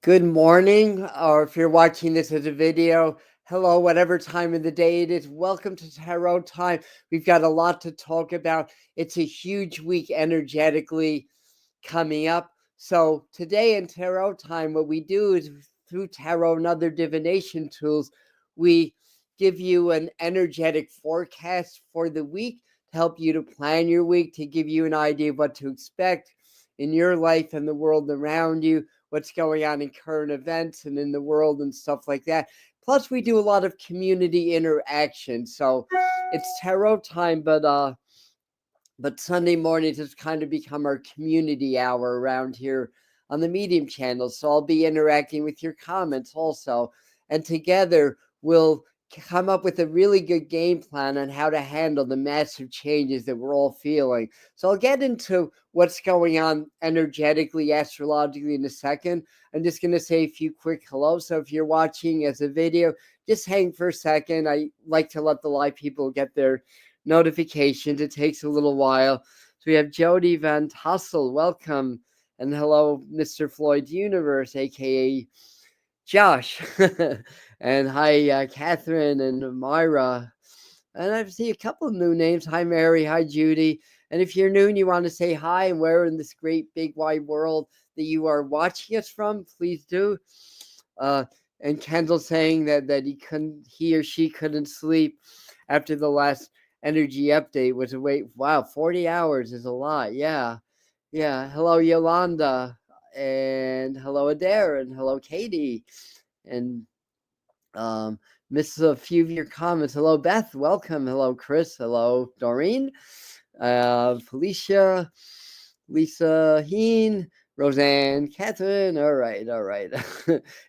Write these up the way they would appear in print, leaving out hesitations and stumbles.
Good morning, or if you're watching this as a video, hello, whatever time of the day it is. Welcome to Tarot Time. We've got a lot to talk about. It's a huge week energetically coming up. So, today in Tarot Time, what we do is through tarot and other divination tools, we give you an energetic forecast for the week to help you to plan your week, to give you an idea of what to expect in your life and the world around you, what's going on in current events and in the world and stuff like that. Plus, we do a lot of community interaction. So it's tarot time, but Sunday mornings has kind of become our community hour around here on the Medium channel. So I'll be interacting with your comments also. And together we'll come up with a really good game plan on how to handle the massive changes that we're all feeling. So I'll get into what's going on energetically, astrologically in a second. I'm just going to say a few quick hello. So if you're watching as a video, just hang for a second. I like to let the live people get their notifications. It takes a little while. So we have Jody Van Tassel. Welcome. And hello, Mr. Floyd Universe, aka Josh. And hi, Catherine and Myra. And I see a couple of new names. Hi, Mary. Hi, Judy. And if you're new and you want to say hi and where in this great big wide world that you are watching us from, please do. And Kendall saying that he or she couldn't sleep after the last energy update was a wait. Wow, 40 hours is a lot. Yeah. Hello, Yolanda. And hello, Adair. And hello, Katie. And missed a few of your comments. Hello, Beth. Welcome. Hello, Chris. Hello, Doreen. Felicia. Lisa Heen. Roseanne, Catherine. All right.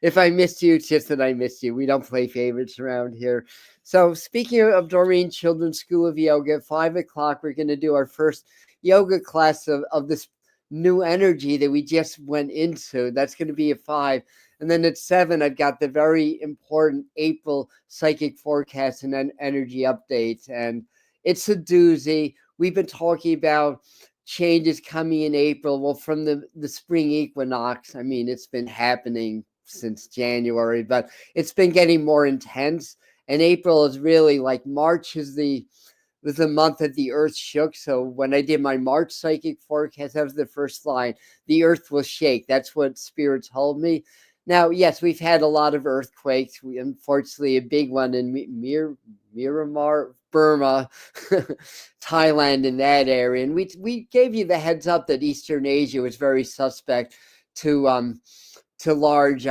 If I missed you, it's just that I missed you. We don't play favorites around here. So speaking of Doreen Children's School of Yoga, at 5 o'clock, we're going to do our first yoga class of this new energy that we just went into. That's going to be at 5. And then at 7, I've got the very important April psychic forecast and energy updates. And it's a doozy. We've been talking about changes coming in April. Well, from the spring equinox, I mean, it's been happening since January, but it's been getting more intense. And April is really like March was the month that the earth shook. So when I did my March psychic forecast, that was the first line. The earth will shake. That's what Spirit told me. Now, yes, we've had a lot of earthquakes. Unfortunately, a big one in Myanmar, Burma, Thailand, in that area. And we gave you the heads up that Eastern Asia was very suspect to large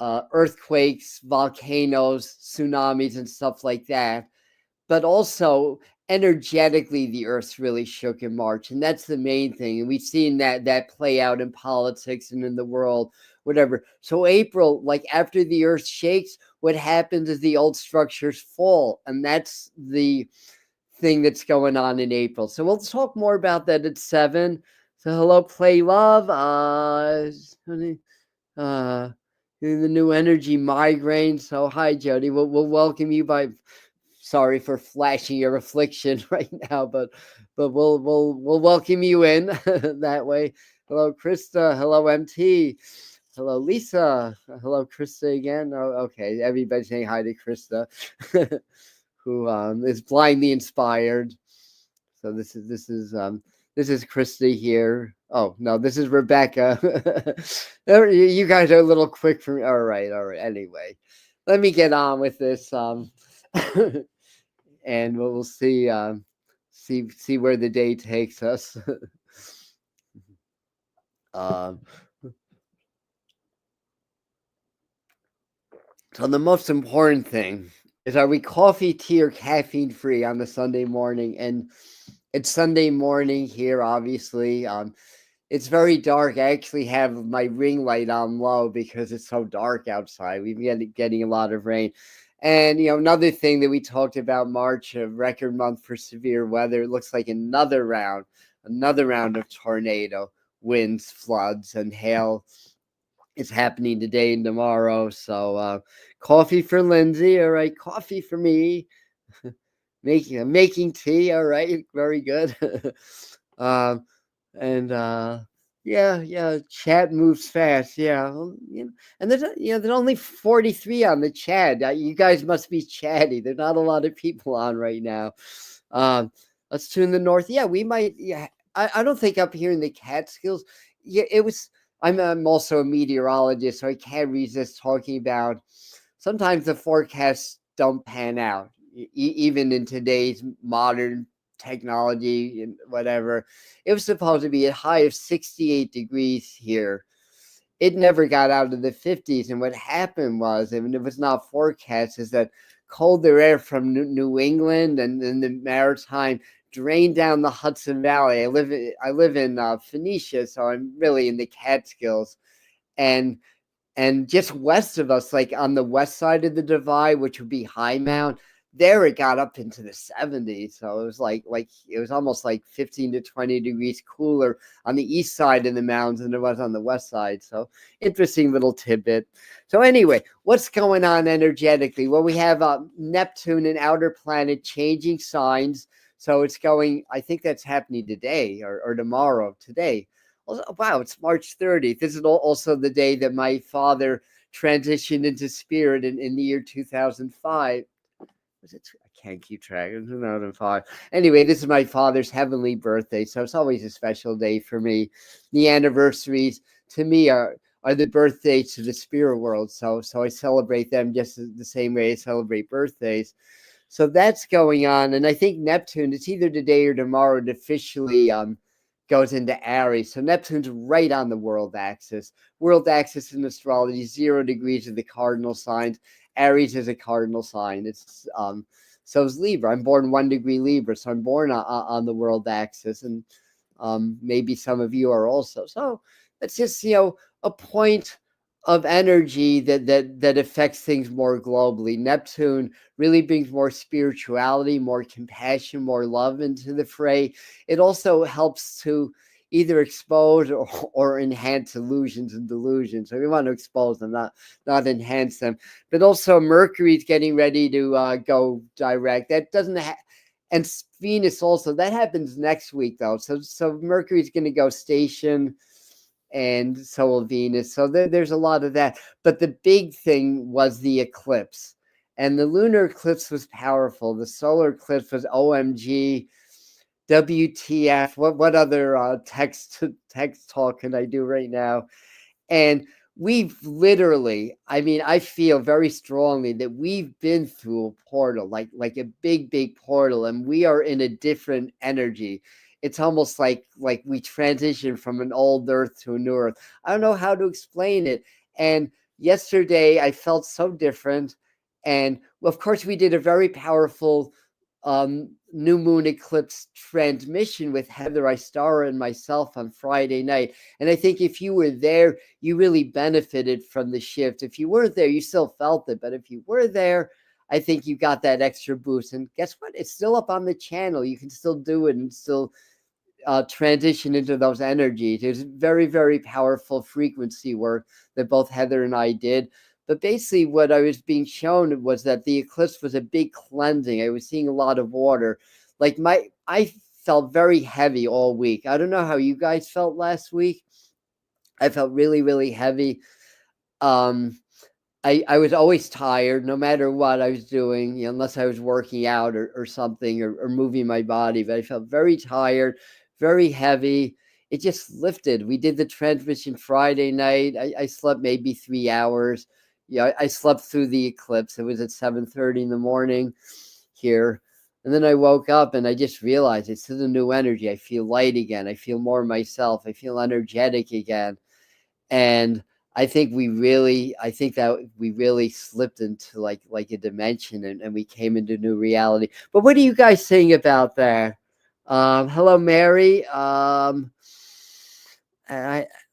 earthquakes, volcanoes, tsunamis, and stuff like that. But also energetically, the earth really shook in March, and that's the main thing. And we've seen that play out in politics and in the world, whatever. So April, like after the earth shakes, what happens is the old structures fall, and that's the thing that's going on in April. So we'll talk more about that at 7. So hello, Play Love. The new energy migraine. So hi, Jody. We'll welcome you by. Sorry for flashing your affliction right now, but we'll welcome you in that way. Hello, Krista. Hello, MT. Hello, Lisa. Hello, Krista again. Oh, okay, everybody's saying hi to Krista, who is blindly inspired. So this is Krista here. Oh no, this is Rebecca. You guys are a little quick for me. All right. Anyway, let me get on with this. And we'll see where the day takes us. So the most important thing is, are we coffee, tea, or caffeine free on the Sunday morning? And it's Sunday morning here, obviously. It's very dark. I actually have my ring light on low because it's so dark outside. We've been getting a lot of rain. And, another thing that we talked about, March, a record month for severe weather. It looks like another round of tornado, winds, floods, and hail is happening today and tomorrow. So coffee for Lindsay. All right. Coffee for me. making tea. All right. Very good. And Yeah, yeah, chat moves fast, yeah, and there's only 43 on the chat. You guys must be chatty. There's not a lot of people on right now. Um, let's tune the north. Yeah, we might. Yeah, I don't think up here in the Catskills. Yeah, it was. I'm also a meteorologist, so I can't resist talking about. Sometimes the forecasts don't pan out, even in today's modern technology and whatever. It was supposed to be a high of 68 degrees here. It never got out of the 50s. And what happened was, and it was not forecast, is that colder air from New England and the maritime drained down the Hudson Valley. I live in Phoenicia, so I'm really in the Catskills. And and just west of us, like on the west side of the divide, which would be High Mount, there it got up into the 70s. So it was like it was almost like 15 to 20 degrees cooler on the east side of the mountains than it was on the west side. So interesting little tidbit. So anyway, what's going on energetically? Well, we have Neptune, an outer planet, changing signs. So it's going, I think that's happening today or tomorrow, today. Wow, it's March 30th. This is also the day that my father transitioned into spirit in the year 2005. Was it? I can't keep track. It was 2005. Anyway, this is my father's heavenly birthday, so it's always a special day for me. The anniversaries to me are the birthdays to the spirit world. So I celebrate them just the same way I celebrate birthdays. So that's going on, and I think Neptune. It's either today or tomorrow. It officially goes into Aries. So Neptune's right on the world axis. World axis in astrology, 0 degrees of the cardinal signs. Aries is a cardinal sign. It's so is Libra. I'm born 1 degree Libra, so I'm born on the world axis, and maybe some of you are also. So that's just a point of energy that affects things more globally. Neptune really brings more spirituality, more compassion, more love into the fray. It also helps to either expose or enhance illusions and delusions. So we want to expose them, not enhance them. But also Mercury's getting ready to go direct. That doesn't and Venus also. That happens next week though. So Mercury's going to go station, and so will Venus. So there's a lot of that. But the big thing was the eclipse. And the lunar eclipse was powerful. The solar eclipse was OMG, WTF. What other text talk can I do right now? And we've literally, I mean, I feel very strongly that we've been through a portal, like a big portal, and we are in a different energy. It's almost like we transition from an old earth to a new earth. I don't know how to explain it. And yesterday I felt so different. And well, of course, we did a very powerful new moon eclipse transmission with Heather Istara and myself on Friday night. And I think if you were there, you really benefited from the shift. If you weren't there, you still felt it. But if you were there, I think you got that extra boost. And guess what? It's still up on the channel. You can still do it and still transition into those energies. It was very powerful frequency work that both Heather and I did. But basically, what I was being shown was that the eclipse was a big cleansing. I was seeing a lot of water. I felt very heavy all week. I don't know how you guys felt last week. I felt really heavy. Um, I was always tired, no matter what I was doing, unless I was working out or something or moving my body. But I felt very tired, very heavy. It just lifted. We did the transmission Friday night. I slept maybe 3 hours. Yeah, I slept through the eclipse. It was at 7:30 in the morning here. And then I woke up and I just realized it's the new energy. I feel light again. I feel more myself. I feel energetic again. And I think that we really slipped into like a dimension, and we came into new reality. But what do you guys think about that? Hello, Mary. I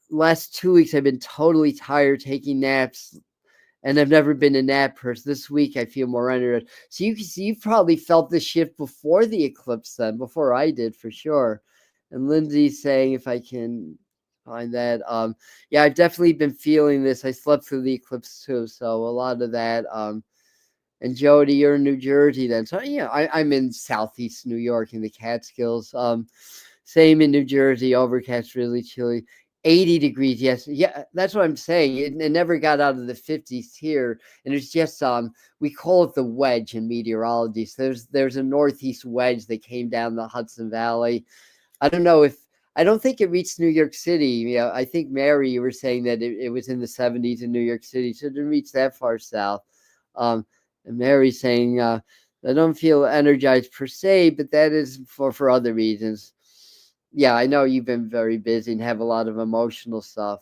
last 2 weeks I've been totally tired taking naps, and I've never been a nap person. This week I feel more energized. So you probably felt the shift before the eclipse, then, before I did for sure. And Lindsay's saying if I can find that. Yeah, I've definitely been feeling this. I slept through the eclipse too, so a lot of that. And Jody, you're in New Jersey then. So yeah, I'm in Southeast New York in the Catskills. Same in New Jersey, overcast, really chilly. 80 degrees, yes. Yeah, that's what I'm saying. It never got out of the 50s here, and it's just, we call it the wedge in meteorology. So there's a northeast wedge that came down the Hudson Valley. I don't know if I don't think it reached New York City. I think Mary, you were saying that it was in the 70s in New York City, so it didn't reach that far south. And Mary saying, I don't feel energized per se, but that is for other reasons. Yeah, I know you've been very busy and have a lot of emotional stuff.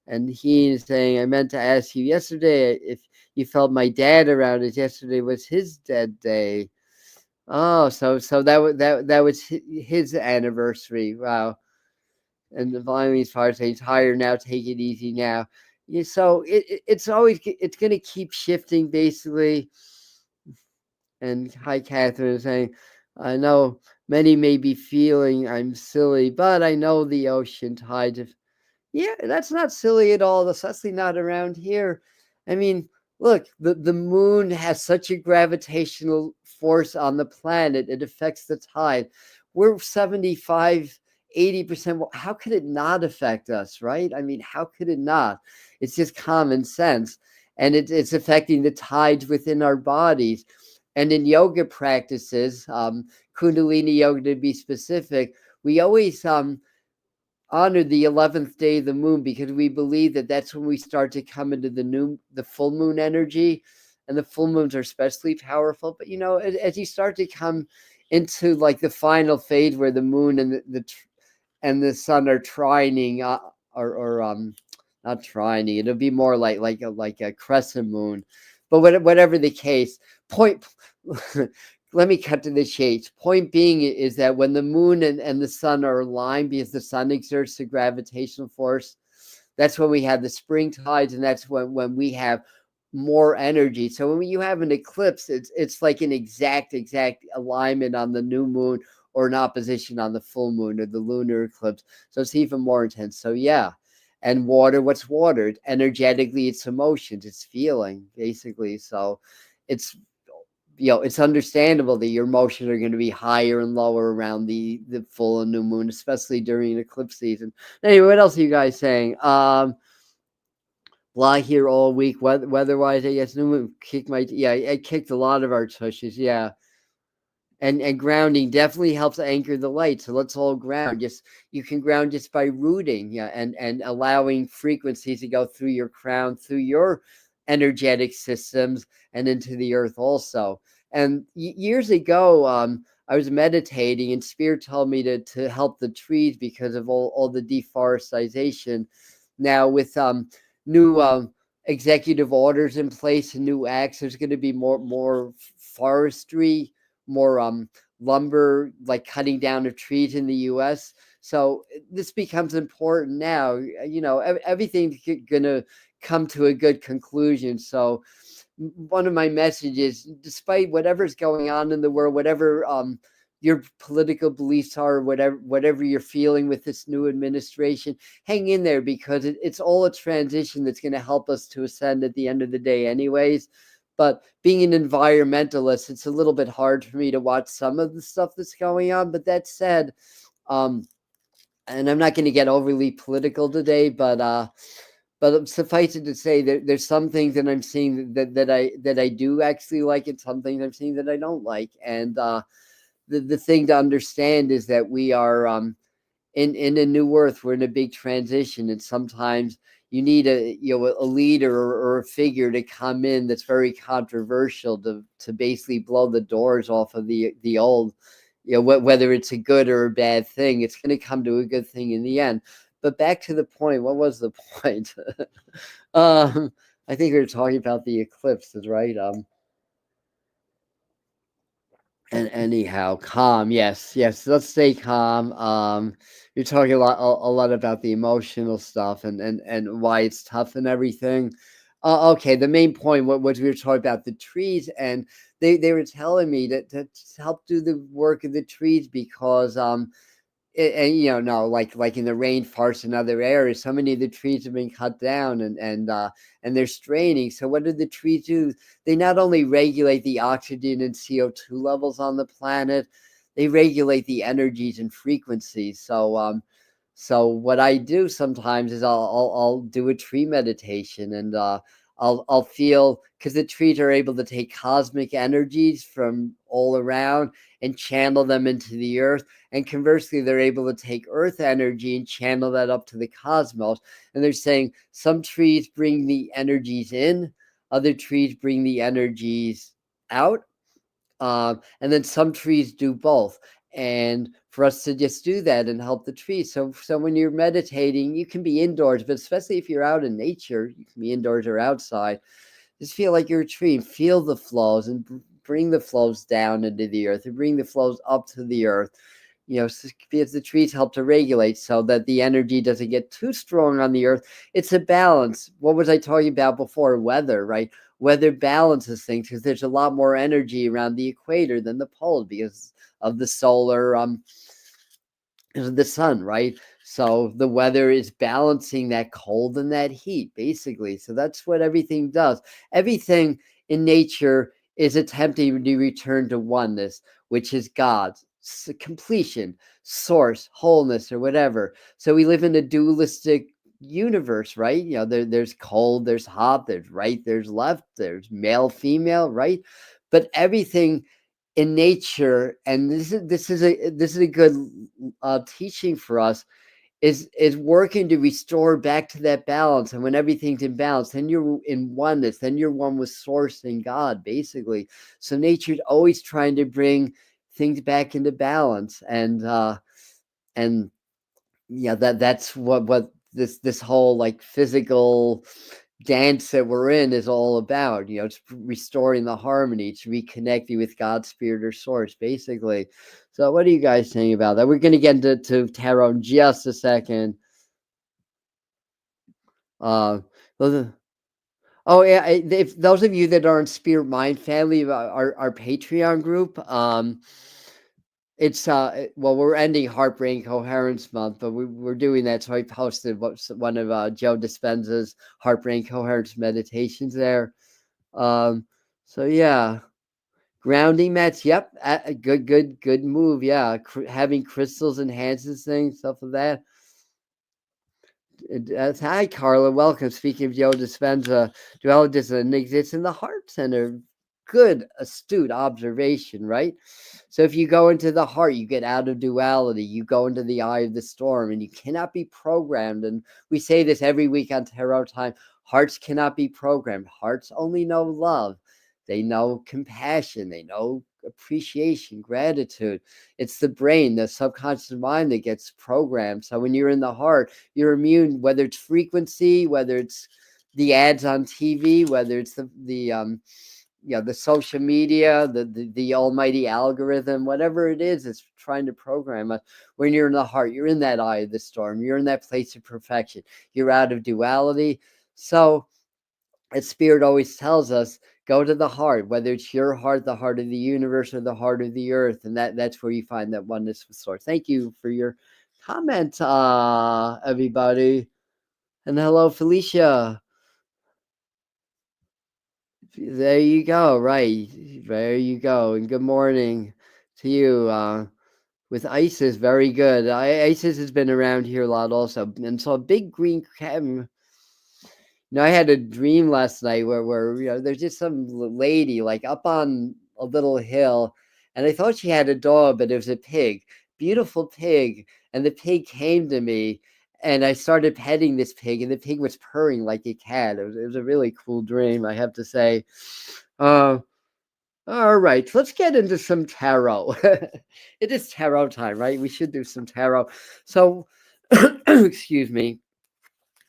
And he's saying, I meant to ask you yesterday if you felt my dad around, as yesterday was his dead day. Oh, so that was his anniversary. Wow. And the Violence part saying tired now, take it easy now. Yeah, so it's always it's going to keep shifting basically. And hi, Catherine, saying, I know many may be feeling I'm silly, but I know the ocean tides have. Yeah, that's not silly at all, especially not around here. I mean, look, the moon has such a gravitational force on the planet, it affects the tide. We're 75, 80%. How could it not affect us, right? I mean, how could it not? It's just common sense. And it's affecting the tides within our bodies. And in yoga practices, Kundalini yoga to be specific, we always honor the 11th day of the moon because we believe that that's when we start to come into the full moon energy, and the full moons are especially powerful. But as you start to come into like the final phase where the moon and the sun are trining, or not trining, it'll be more like a crescent moon. But whatever the case, point let me cut to the chase. Point being is that when the moon and the sun are aligned, because the sun exerts the gravitational force, that's when we have the spring tides, and that's when we have more energy. So when you have an eclipse, it's like an exact alignment on the new moon, or an opposition on the full moon or the lunar eclipse. So it's even more intense. So yeah. And water, what's water? Energetically, it's emotions, it's feeling, basically. So it's it's understandable that your emotions are going to be higher and lower around the full and new moon, especially during eclipse season. Anyway, what else are you guys saying? Lie here all week. Weather-wise, I guess new moon kicked I kicked a lot of our tushes. Yeah. And grounding definitely helps anchor the light. So let's all ground. Just you can ground just by rooting, yeah, and allowing frequencies to go through your crown, through your energetic systems, and into the earth also. And years ago, I was meditating, and Spirit told me to help the trees because of all the deforestation. Now with new executive orders in place and new acts, there's going to be more forestry, more lumber, like cutting down of trees in the US. So this becomes important now. Everything's going to come to a good conclusion. So one of my messages, despite whatever's going on in the world, whatever your political beliefs are, whatever you're feeling with this new administration, hang in there, because it's all a transition that's going to help us to ascend at the end of the day anyways. But being an environmentalist, it's a little bit hard for me to watch some of the stuff that's going on. But that said, and I'm not going to get overly political today, but suffice it to say that there's some things that I'm seeing that I do actually like, and some things I'm seeing that I don't like. And the thing to understand is that we are in a new earth. We're in a big transition, and sometimes you need a leader or a figure to come in that's very controversial to basically blow the doors off of the old. Whether it's a good or a bad thing, it's going to come to a good thing in the end. But back to the point. What was the point? I think we were talking about the eclipses, right? And anyhow, calm. Yes. Let's stay calm. You're talking a lot about the emotional stuff and why it's tough and everything. Okay. The main point, what we were talking about the trees, and they were telling me to help do the work of the trees, because and no, like in the rainforest and other areas, so many of the trees have been cut down, and they're straining. So what do the trees do? They not only regulate the oxygen and CO2 levels on the planet, they regulate the energies and frequencies. So So what I do sometimes is I'll do a tree meditation, and I'll feel, because the trees are able to take cosmic energies from all around and channel them into the earth, and conversely they're able to take earth energy and channel that up to the cosmos. And they're saying some trees bring the energies in, other trees bring the energies out, and then some trees do both. And for us to just do that and help the trees. So when you're meditating, you can be indoors, but especially if you're out in nature, you can be indoors or outside. Just feel like you're a tree, and feel the flows, and bring the flows down into the earth, and bring the flows up to the earth. Because the trees help to regulate so that the energy doesn't get too strong on the earth. It's a balance. What was I talking about before? Weather, right? Weather balances things, because there's a lot more energy around the equator than the poles because of the solar the sun, right? So the weather is balancing that cold and that heat, basically. So that's what everything does. Everything in nature is attempting to return to oneness, which is God's completion, source, wholeness, or whatever. So we live in a dualistic universe, right? There's cold, there's hot, there's right, there's left, there's male, female, right? But everything in nature, and this is a good teaching for us, is working to restore back to that balance. And when everything's in balance, then you're in oneness, then you're one with source and God, basically. So nature's always trying to bring things back into balance. And yeah, that's what this whole like physical dance that we're in is all about. It's restoring the harmony, it's reconnecting with God's spirit or source, basically. So what are you guys saying about that? We're going to get into tarot in just a second. uh oh yeah, if those of you that are in Spirit Mind Family, our Patreon group, it's well, we're ending Heartbreak Coherence Month, but we're doing that. So I posted one of Joe Dispenza's Heartbreak Coherence meditations there. So yeah, grounding mats. Yep, good move. Yeah, having crystals enhances things, stuff like that. Hi, Carla. Welcome. Speaking of Joe Dispenza, dualism exists in the heart center. Good, astute observation, right? So if you go into the heart, you get out of duality. You go into the eye of the storm, and you cannot be programmed. And we say this every week on Tarot Time. Hearts cannot be programmed. Hearts only know love. They know compassion. They know appreciation, gratitude. It's the brain, the subconscious mind, that gets programmed. So when you're in the heart, you're immune, whether it's frequency, whether it's the ads on TV, whether it's the social media, the almighty algorithm, whatever it is, it's trying to program us. When you're in the heart, you're in that eye of the storm. You're in that place of perfection. You're out of duality. So as Spirit always tells us, go to the heart, whether it's your heart, the heart of the universe, or the heart of the earth, and that's where you find that oneness with source. Thank you for your comment, everybody. And hello, Felicia. There you go. Right. There you go. And good morning to you. With Isis, very good. Isis has been around here a lot also. And so a big green cam. I had a dream last night where there's just some lady like up on a little hill, and I thought she had a dog, but it was a pig, beautiful pig, and the pig came to me, and I started petting this pig, and the pig was purring like a cat. It was a really cool dream, I have to say. Uh, all right, let's get into some tarot. It is tarot time, right? We should do some tarot. So, excuse me.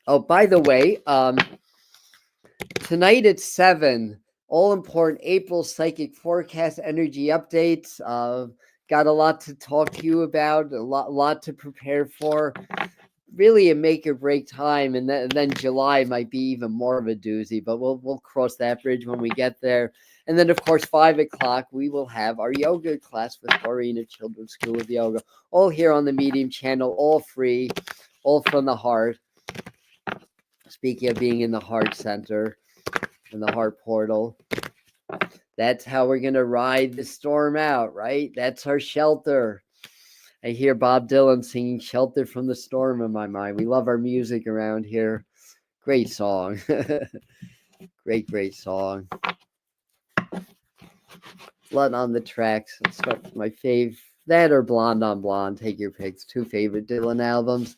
Oh, by the way, tonight at 7, all important April psychic forecast energy updates. Got a lot to talk to you about, a lot to prepare for. Really a make or break time, and then July might be even more of a doozy, but we'll cross that bridge when we get there. And then, of course, 5 o'clock, we will have our yoga class with Maureen at Children's School of Yoga, all here on the Medium channel, all free, all from the heart. Speaking of being in the heart center, in the heart portal, that's how we're going to ride the storm out, right? That's our shelter. I hear Bob Dylan singing "Shelter from the Storm" in my mind. We love our music around here. Great song. Great song. Blood on the Tracks. Let's start with my fave. That or Blonde on Blonde. Take your picks. 2 favorite Dylan albums.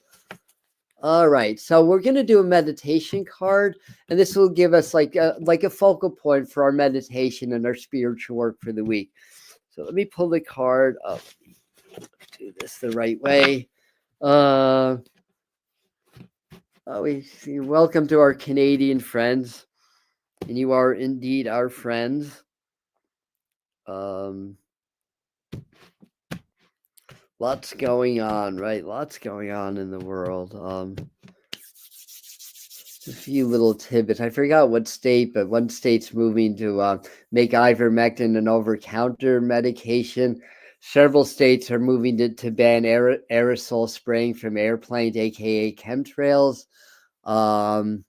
All right, so we're gonna do a meditation card, and this will give us like a focal point for our meditation and our spiritual work for the week. So let me pull the card up. Do this the right way. Welcome to our Canadian friends, and you are indeed our friends. Lots going on, right? Lots going on in the world. A few little tidbits. I forgot what state, but one state's moving to make ivermectin an over-counter medication. Several states are moving to ban aerosol spraying from airplanes, aka chemtrails. The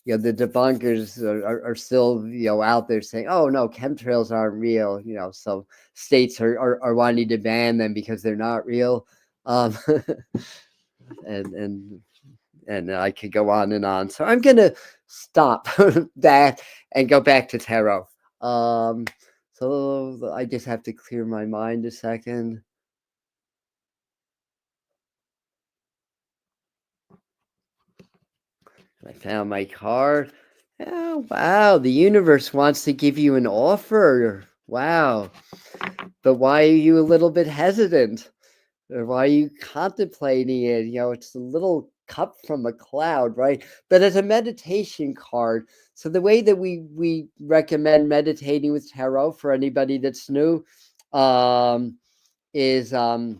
debunkers are still out there saying, oh no, chemtrails aren't real, so states are wanting to ban them because they're not real. And I could go on and on, so I'm gonna stop that and go back to tarot. So I just have to clear my mind a second. I found my card. Oh, wow. The universe wants to give you an offer. Wow. But why are you a little bit hesitant? Or why are you contemplating it? It's a little cup from a cloud, right? But it's a meditation card. So the way that we recommend meditating with tarot for anybody that's new is I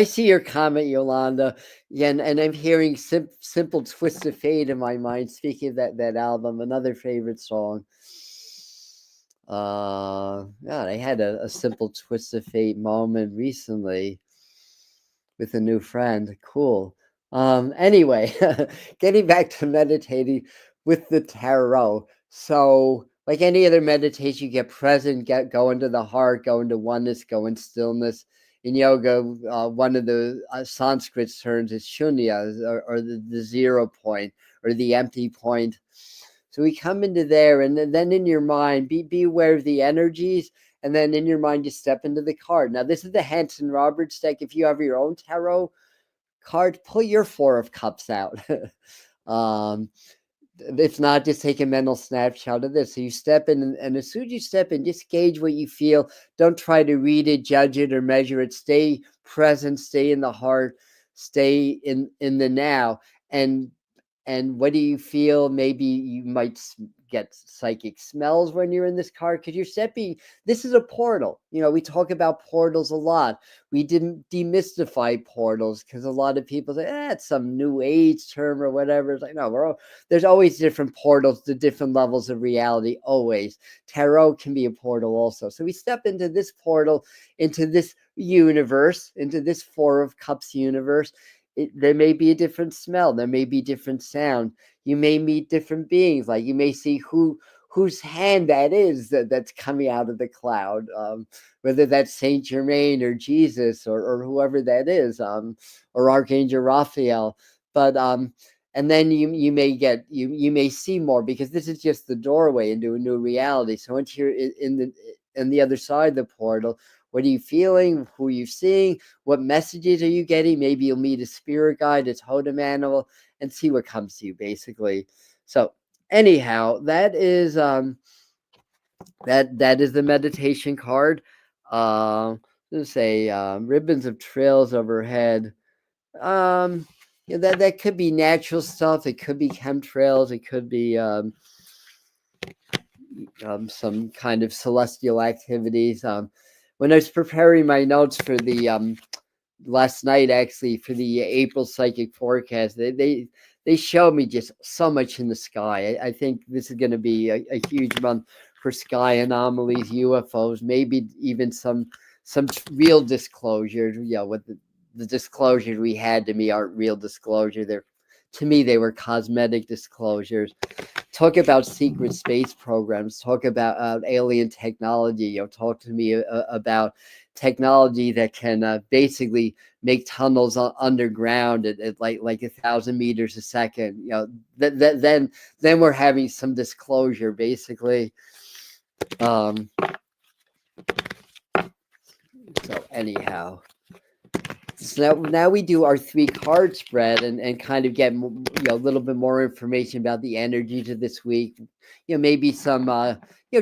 see your comment, Yolanda. Yeah, and I'm hearing Simple Twist of Fate in my mind. Speaking of that album, another favorite song. God, I had a Simple Twist of Fate moment recently with a new friend. Cool. Anyway, getting back to meditating with the tarot. So, like any other meditation, you get present, go into the heart, go into oneness, go in stillness. In yoga, one of the Sanskrit terms is shunya, or the 0 point, or the empty point. So we come into there, and then in your mind, be aware of the energies, and then in your mind, you step into the card. Now, this is the Hanson Roberts deck. If you have your own tarot card, pull your 4 of Cups out. If not, just take a mental snapshot of this. So you step in, and as soon as you step in, just gauge what you feel. Don't try to read it, judge it, or measure it. Stay present, stay in the heart, stay in the now. And what do you feel? Maybe you might get psychic smells when you're in this card, because you're stepping. This is a portal. We talk about portals a lot. We didn't demystify portals because a lot of people say, it's some new age term or whatever. It's like, no, there's always different portals to different levels of reality, always. Tarot can be a portal also. So we step into this portal, into this universe, into this 4 of Cups universe. There may be a different smell. There may be different sound. You may meet different beings. Like you may see whose hand that is that's coming out of the cloud, whether that's Saint Germain or Jesus or whoever that is, or Archangel Raphael. But and then you may see more, because this is just the doorway into a new reality. So once you're in the other side of the portal, what are you feeling? Who are you seeing? What messages are you getting? Maybe you'll meet a spirit guide, a totem animal, and see what comes to you, basically. So anyhow, that is that is the meditation card. Let's say ribbons of trails overhead. That could be natural stuff. It could be chemtrails. It could be some kind of celestial activities. When I was preparing my notes for the last night, actually, for the April psychic forecast, they showed me just so much in the sky. I think this is going to be a huge month for sky anomalies, UFOs, maybe even some real disclosures. What the disclosures we had to me aren't real disclosure. To me, they were cosmetic disclosures. Talk about secret space programs. Talk about alien technology. Talk to me about technology that can basically make tunnels underground at like 1,000 meters a second. Then we're having some disclosure, basically. So anyhow. So now we do our 3 card spread and kind of get a little bit more information about the energies of this week. Maybe some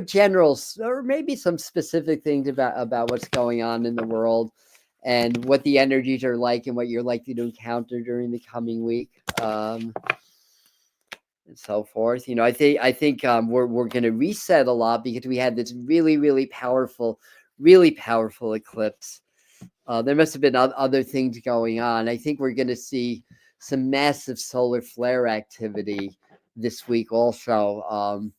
general or maybe some specific things about what's going on in the world and what the energies are like and what you're likely to encounter during the coming week. And so forth. I think we're going to reset a lot because we had this really powerful eclipse. There must have been other things going on. I think we're going to see some massive solar flare activity this week. Also,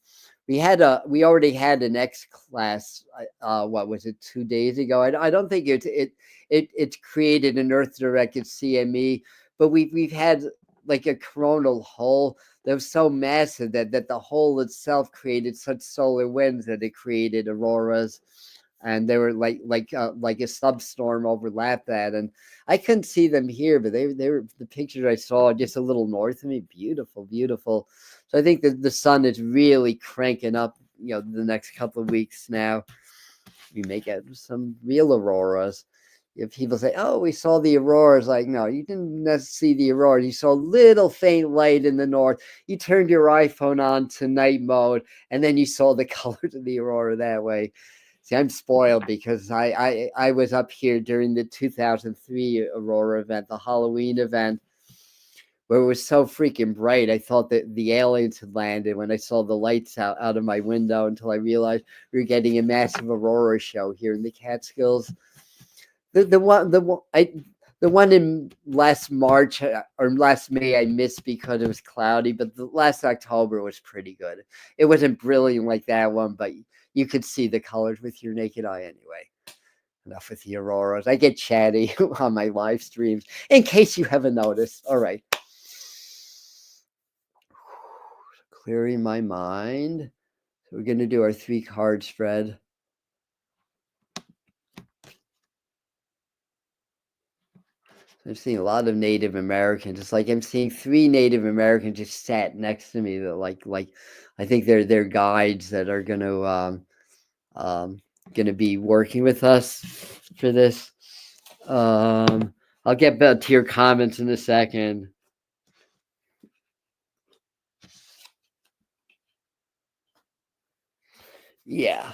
we already had an X class. What was it, 2 days ago? I don't think it created an Earth directed CME, but we've had like a coronal hole that was so massive that the hole itself created such solar winds that it created auroras. And they were like a substorm overlapped that, and I couldn't see them here, but they were the pictures I saw just a little north of me. Beautiful. So I think that the sun is really cranking up. The next couple of weeks now, we may get some real auroras. If people say, "Oh, we saw the auroras," like, no, you didn't see the auroras. You saw a little faint light in the north. You turned your iPhone on to night mode, and then you saw the colors of the aurora that way. See, I'm spoiled because I was up here during the 2003 Aurora event, the Halloween event, where it was so freaking bright. I thought that the aliens had landed when I saw the lights out of my window until I realized we were getting a massive Aurora show here in the Catskills. The one in last March or last May I missed because it was cloudy, but the last October was pretty good. It wasn't brilliant like that one, but you could see the colors with your naked eye anyway. Enough with the auroras. I get chatty on my live streams, in case you haven't noticed. All right. Clearing my mind. So we're going to do our 3-card spread. I'm seeing a lot of Native Americans. It's like I'm seeing 3 Native Americans just sat next to me that like I think they're guides that are going to be working with us for this. I'll get back to your comments in a second. Yeah.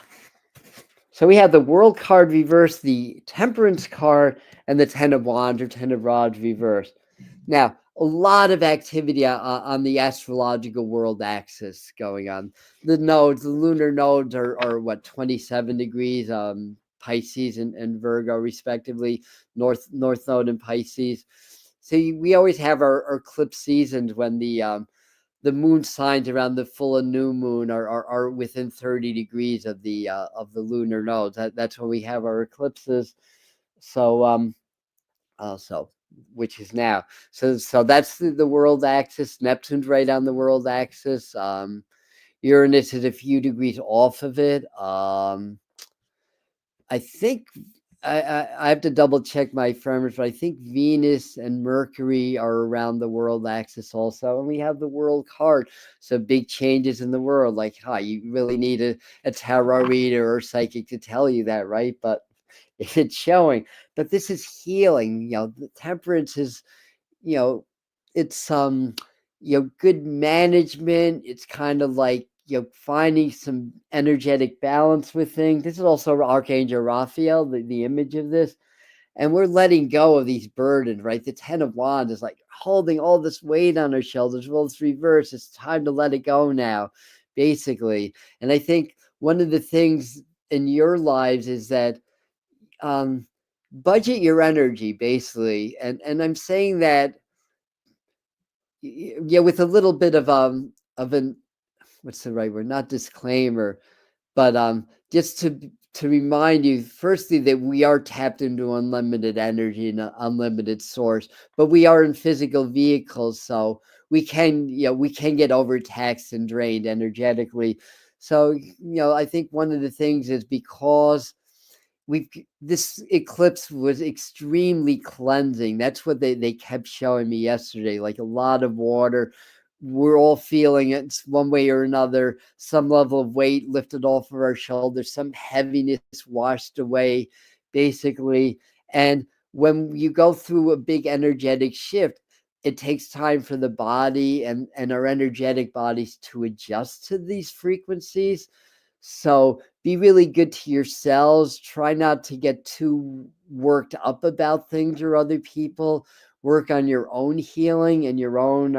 So we have the World card reversed, the Temperance card, and the Ten of Wands or Ten of Rods reversed. Now, a lot of activity on the astrological world axis going on. The nodes, the lunar nodes are what, 27 degrees, Pisces and Virgo respectively, North node and Pisces. So we always have our eclipse seasons when the moon signs around the full and new moon are within 30 degrees of the lunar nodes. That's when we have our eclipses. So also, which is now. So that's the world axis. Neptune's right on the world axis. Uranus is a few degrees off of it. I think I have to double check my firmers, but I think Venus and Mercury are around the world axis also, and we have the world card. So big changes in the world, like, you really need a tarot reader or psychic to tell you that, right? But it's showing. But this is healing. The temperance is, it's good management. It's kind of like finding some energetic balance with things. This is also Archangel Raphael, the image of this, and we're letting go of these burdens, right? The Ten of Wands is like holding all this weight on our shoulders. Well, it's reversed. It's time to let it go now, basically. And I think one of the things in your lives is that budget your energy, basically, and I'm saying that with a little bit of an, what's the right word, not disclaimer, but just to remind you, firstly, that we are tapped into unlimited energy and an unlimited source, but we are in physical vehicles, so we can get overtaxed and drained energetically. So, I think one of the things is because we this eclipse was extremely cleansing. That's what they kept showing me yesterday, like a lot of water. We're all feeling it one way or another. Some level of weight lifted off of our shoulders, some heaviness washed away, basically. And when you go through a big energetic shift, it takes time for the body and our energetic bodies to adjust to these frequencies. So be really good to yourselves. Try not to get too worked up about things or other people. Work on your own healing and your own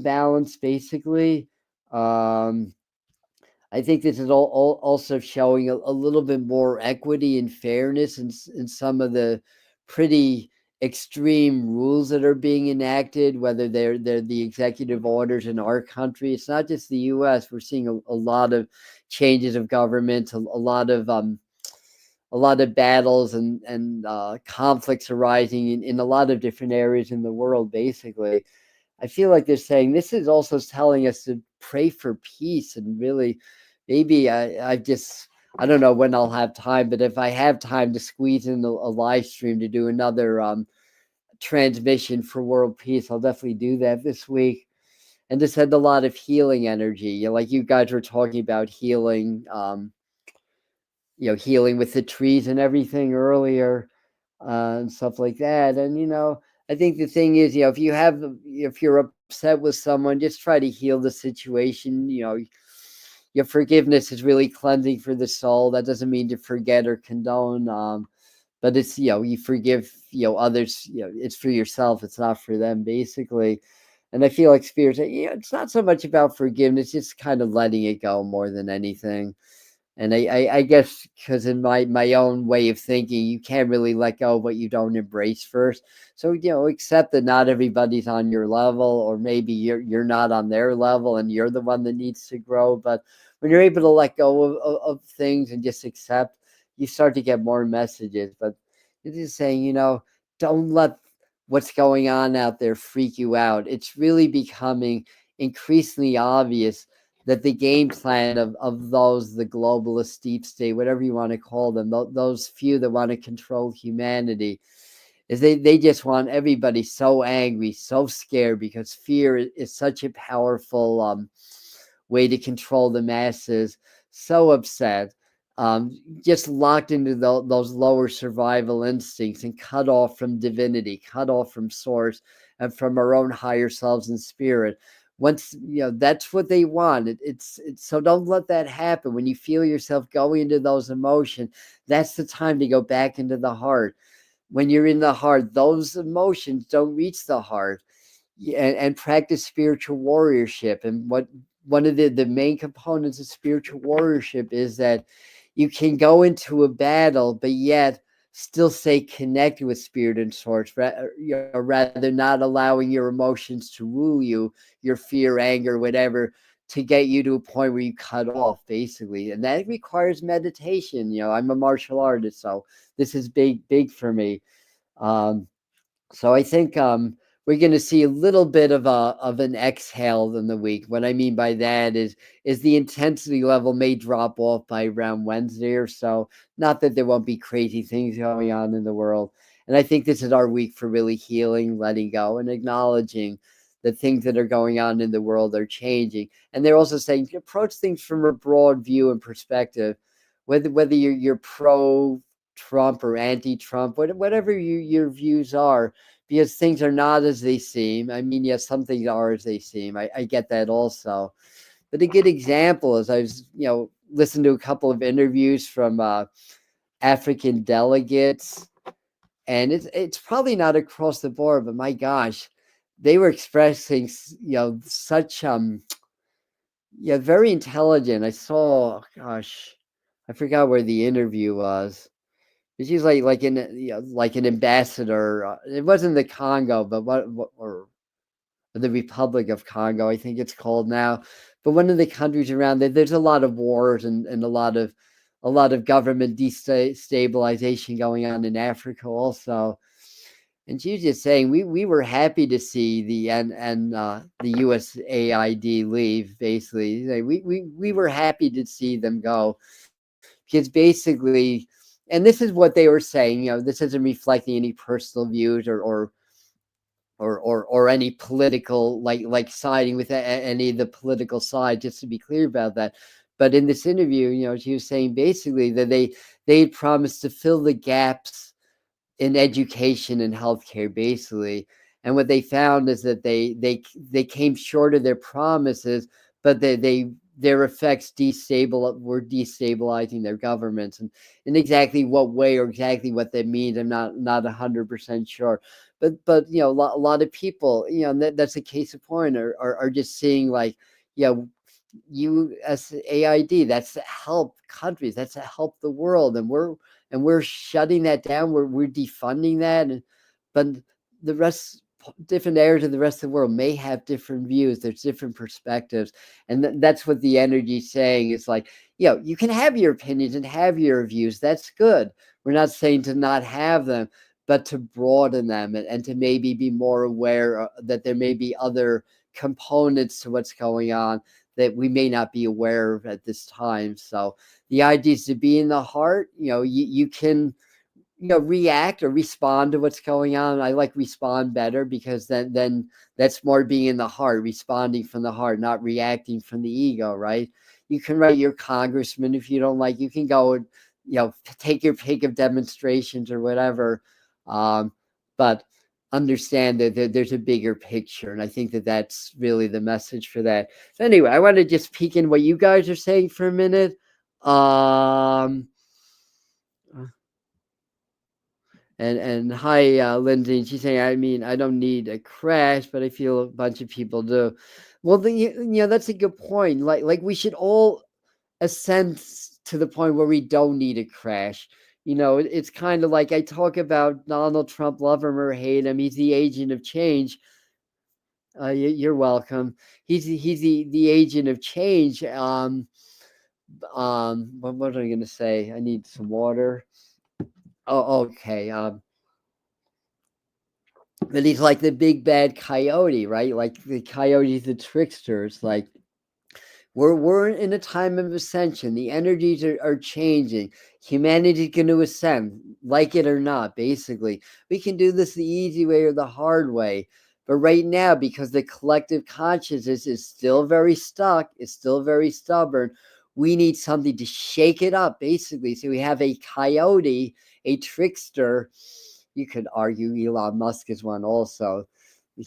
balance, basically. Um, I think this is also showing a little bit more equity and fairness in some of the pretty extreme rules that are being enacted, whether they're the executive orders in our country. It's not just the U.S. We're seeing a lot of changes of government, a lot of battles and conflicts arising in a lot of different areas in the world, basically. I feel like they're saying this is also telling us to pray for peace and really maybe I don't know when I'll have time, but if I have time to squeeze in a live stream to do another transmission for world peace, I'll definitely do that this week. And just had a lot of healing energy. Like you guys were talking about healing, healing with the trees and everything earlier, and stuff like that. And I think the thing is, if you're upset with someone, just try to heal the situation. Your forgiveness is really cleansing for the soul. That doesn't mean to forget or condone. But it's you forgive others. It's for yourself. It's not for them, basically. And I feel like spirit, it's not so much about forgiveness, just kind of letting it go more than anything. And I guess because in my own way of thinking, you can't really let go of what you don't embrace first. So accept that not everybody's on your level, or maybe you're not on their level, and you're the one that needs to grow. But when you're able to let go of things and just accept, you start to get more messages. But it's just saying, don't let what's going on out there freak you out. It's really becoming increasingly obvious that the game plan of the globalist deep state, whatever you want to call them, those few that want to control humanity, is they just want everybody so angry, so scared, because fear is such a powerful way to control the masses, so upset, just locked into those lower survival instincts and cut off from divinity, cut off from source and from our own higher selves and spirit. Once that's what they want. It's so don't let that happen. When you feel yourself going into those emotions, that's the time to go back into the heart. When you're in the heart, those emotions don't reach the heart. And practice spiritual warriorship. And what one of the main components of spiritual warriorship is that you can go into a battle, but yet still stay connected with spirit and source, rather not allowing your emotions to rule you, your fear, anger, whatever, to get you to a point where you cut off, basically. And that requires meditation. I'm a martial artist, so this is big for me. Um, so I think we're going to see a little bit of an exhale in the week. What I mean by that is the intensity level may drop off by around Wednesday or so. Not that there won't be crazy things going on in the world. And I think this is our week for really healing, letting go, and acknowledging the things that are going on in the world are changing. And they're also saying approach things from a broad view and perspective, whether you're pro Trump or anti-Trump, whatever your views are, because things are not as they seem. I mean, yes, some things are as they seem. I get that also. But a good example is I was, listened to a couple of interviews from African delegates, and it's probably not across the board, but my gosh, they were expressing, such yeah, very intelligent. I saw, gosh, I forgot where the interview was. She's like like an ambassador. It wasn't the Congo, but what or the Republic of Congo, I think it's called now. But one of the countries around there, there's a lot of wars and a lot of government destabilization going on in Africa also. And she was just saying we were happy to see the USAID leave. Basically, we were happy to see them go, because basically, and this is what they were saying. This isn't reflecting any personal views or any political like siding with any of the political side. Just to be clear about that. But in this interview, she was saying basically that they had promised to fill the gaps in education and healthcare, basically. And what they found is that they came short of their promises, but their effects were destabilizing their governments. And in exactly what way or exactly what that means, I'm not 100% sure. But a lot of people, that's a case of point, are just seeing like, USAID, that's to help countries, that's to help the world, and we're shutting that down. We're defunding that, but the rest, different areas of the rest of the world may have different views. There's different perspectives, and that's what the energy is saying. It's like, you can have your opinions and have your views. That's good. We're not saying to not have them, but to broaden them, and to maybe be more aware that there may be other components to what's going on that we may not be aware of at this time. So the idea is to be in the heart. You can react or respond to what's going on. I like respond better, because then that's more being in the heart, responding from the heart, not reacting from the ego, right? You can write your congressman if you don't like. You can go and take your pick of demonstrations or whatever, but understand that there's a bigger picture, and I think that that's really the message for that. So anyway, I want to just peek in what you guys are saying for a minute. And hi, Lindsay. She's saying, I mean, I don't need a crash, but I feel a bunch of people do. Well, then, that's a good point. Like we should all ascend to the point where we don't need a crash. It's kind of like I talk about Donald Trump, love him or hate him. He's the agent of change. You're welcome. He's the agent of change. What am I going to say? I need some water. Oh, okay. But he's like the big bad coyote, right? Like the coyote's the tricksters. Like we're in a time of ascension. The energies are changing. Humanity's going to ascend, like it or not. Basically, we can do this the easy way or the hard way. But right now, because the collective consciousness is still very stuck, is still very stubborn, we need something to shake it up. Basically, so we have a coyote, a trickster. You could argue Elon Musk is one also.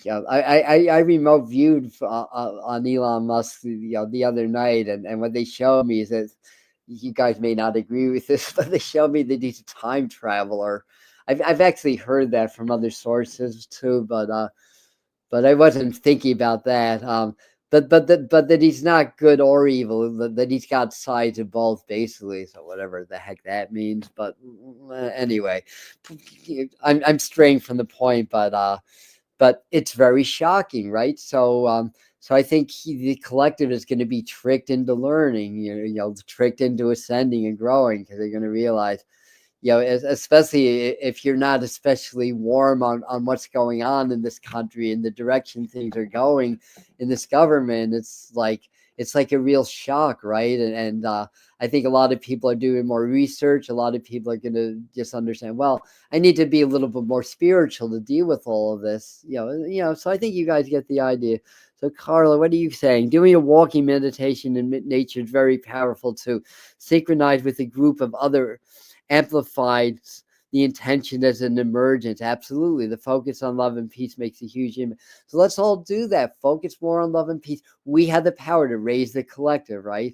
I remote viewed on Elon Musk the other night, and what they showed me is that, you guys may not agree with this, but they showed me that he's a time traveler. I've actually heard that from other sources too, but I wasn't thinking about that. But that he's not good or evil, that he's got sides of both, basically. So whatever the heck that means. But anyway, I'm straying from the point, but it's very shocking, right? So I think the collective is going to be tricked into learning, tricked into ascending and growing, because they're going to realize, especially if you're not especially warm on what's going on in this country and the direction things are going in this government, it's like a real shock, right? And I think a lot of people are doing more research. A lot of people are going to just understand, well, I need to be a little bit more spiritual to deal with all of this, so I think you guys get the idea. So Carla, what are you saying? Doing a walking meditation in nature is very powerful to synchronize with a group of other amplified the intention as an emergence. Absolutely. The focus on love and peace makes a huge impact. So let's all do that. Focus more on love and peace. We have the power to raise the collective, right?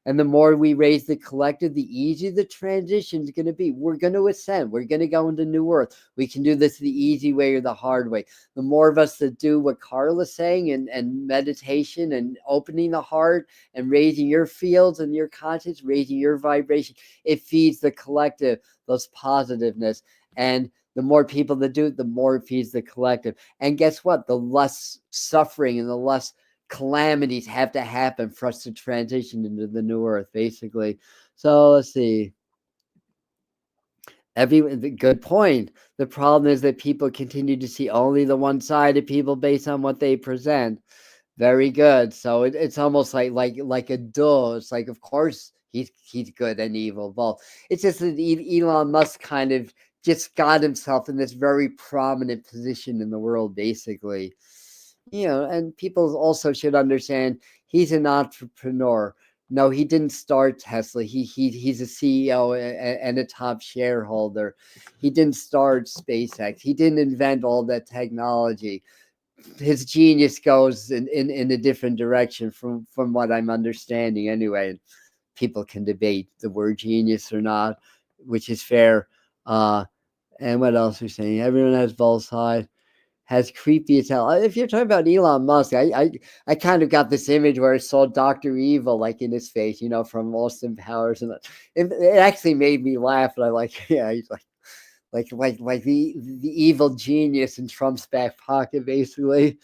And the more we raise the collective, the easier the transition is going to be. We're going to ascend. We're going to go into new earth. We can do this the easy way or the hard way. The more of us that do what Carla's saying, and meditation and opening the heart and raising your fields and your conscience, raising your vibration, it feeds the collective, those positiveness. And the more people that do it, the more it feeds the collective. And guess what? The less suffering and the less calamities have to happen for us to transition into the new earth, basically. So let's see. Good point. The problem is that people continue to see only the one side of people based on what they present. Very good. So it's almost like a duh. It's like, of course he's good and evil. Well, it's just that Elon Musk kind of just got himself in this very prominent position in the world, basically. And people also should understand he's an entrepreneur. No, he didn't start Tesla. He's a CEO and a top shareholder. He didn't start SpaceX. He didn't invent all that technology. His genius goes in a different direction from what I'm understanding anyway. And people can debate the word genius or not, which is fair. And what else are we saying? Everyone has both sides. Has creepy as hell. If you're talking about Elon Musk, I kind of got this image where I saw Dr. Evil like in his face, from Austin Powers, and it actually made me laugh. And I like, yeah, he's like the evil genius in Trump's back pocket, basically.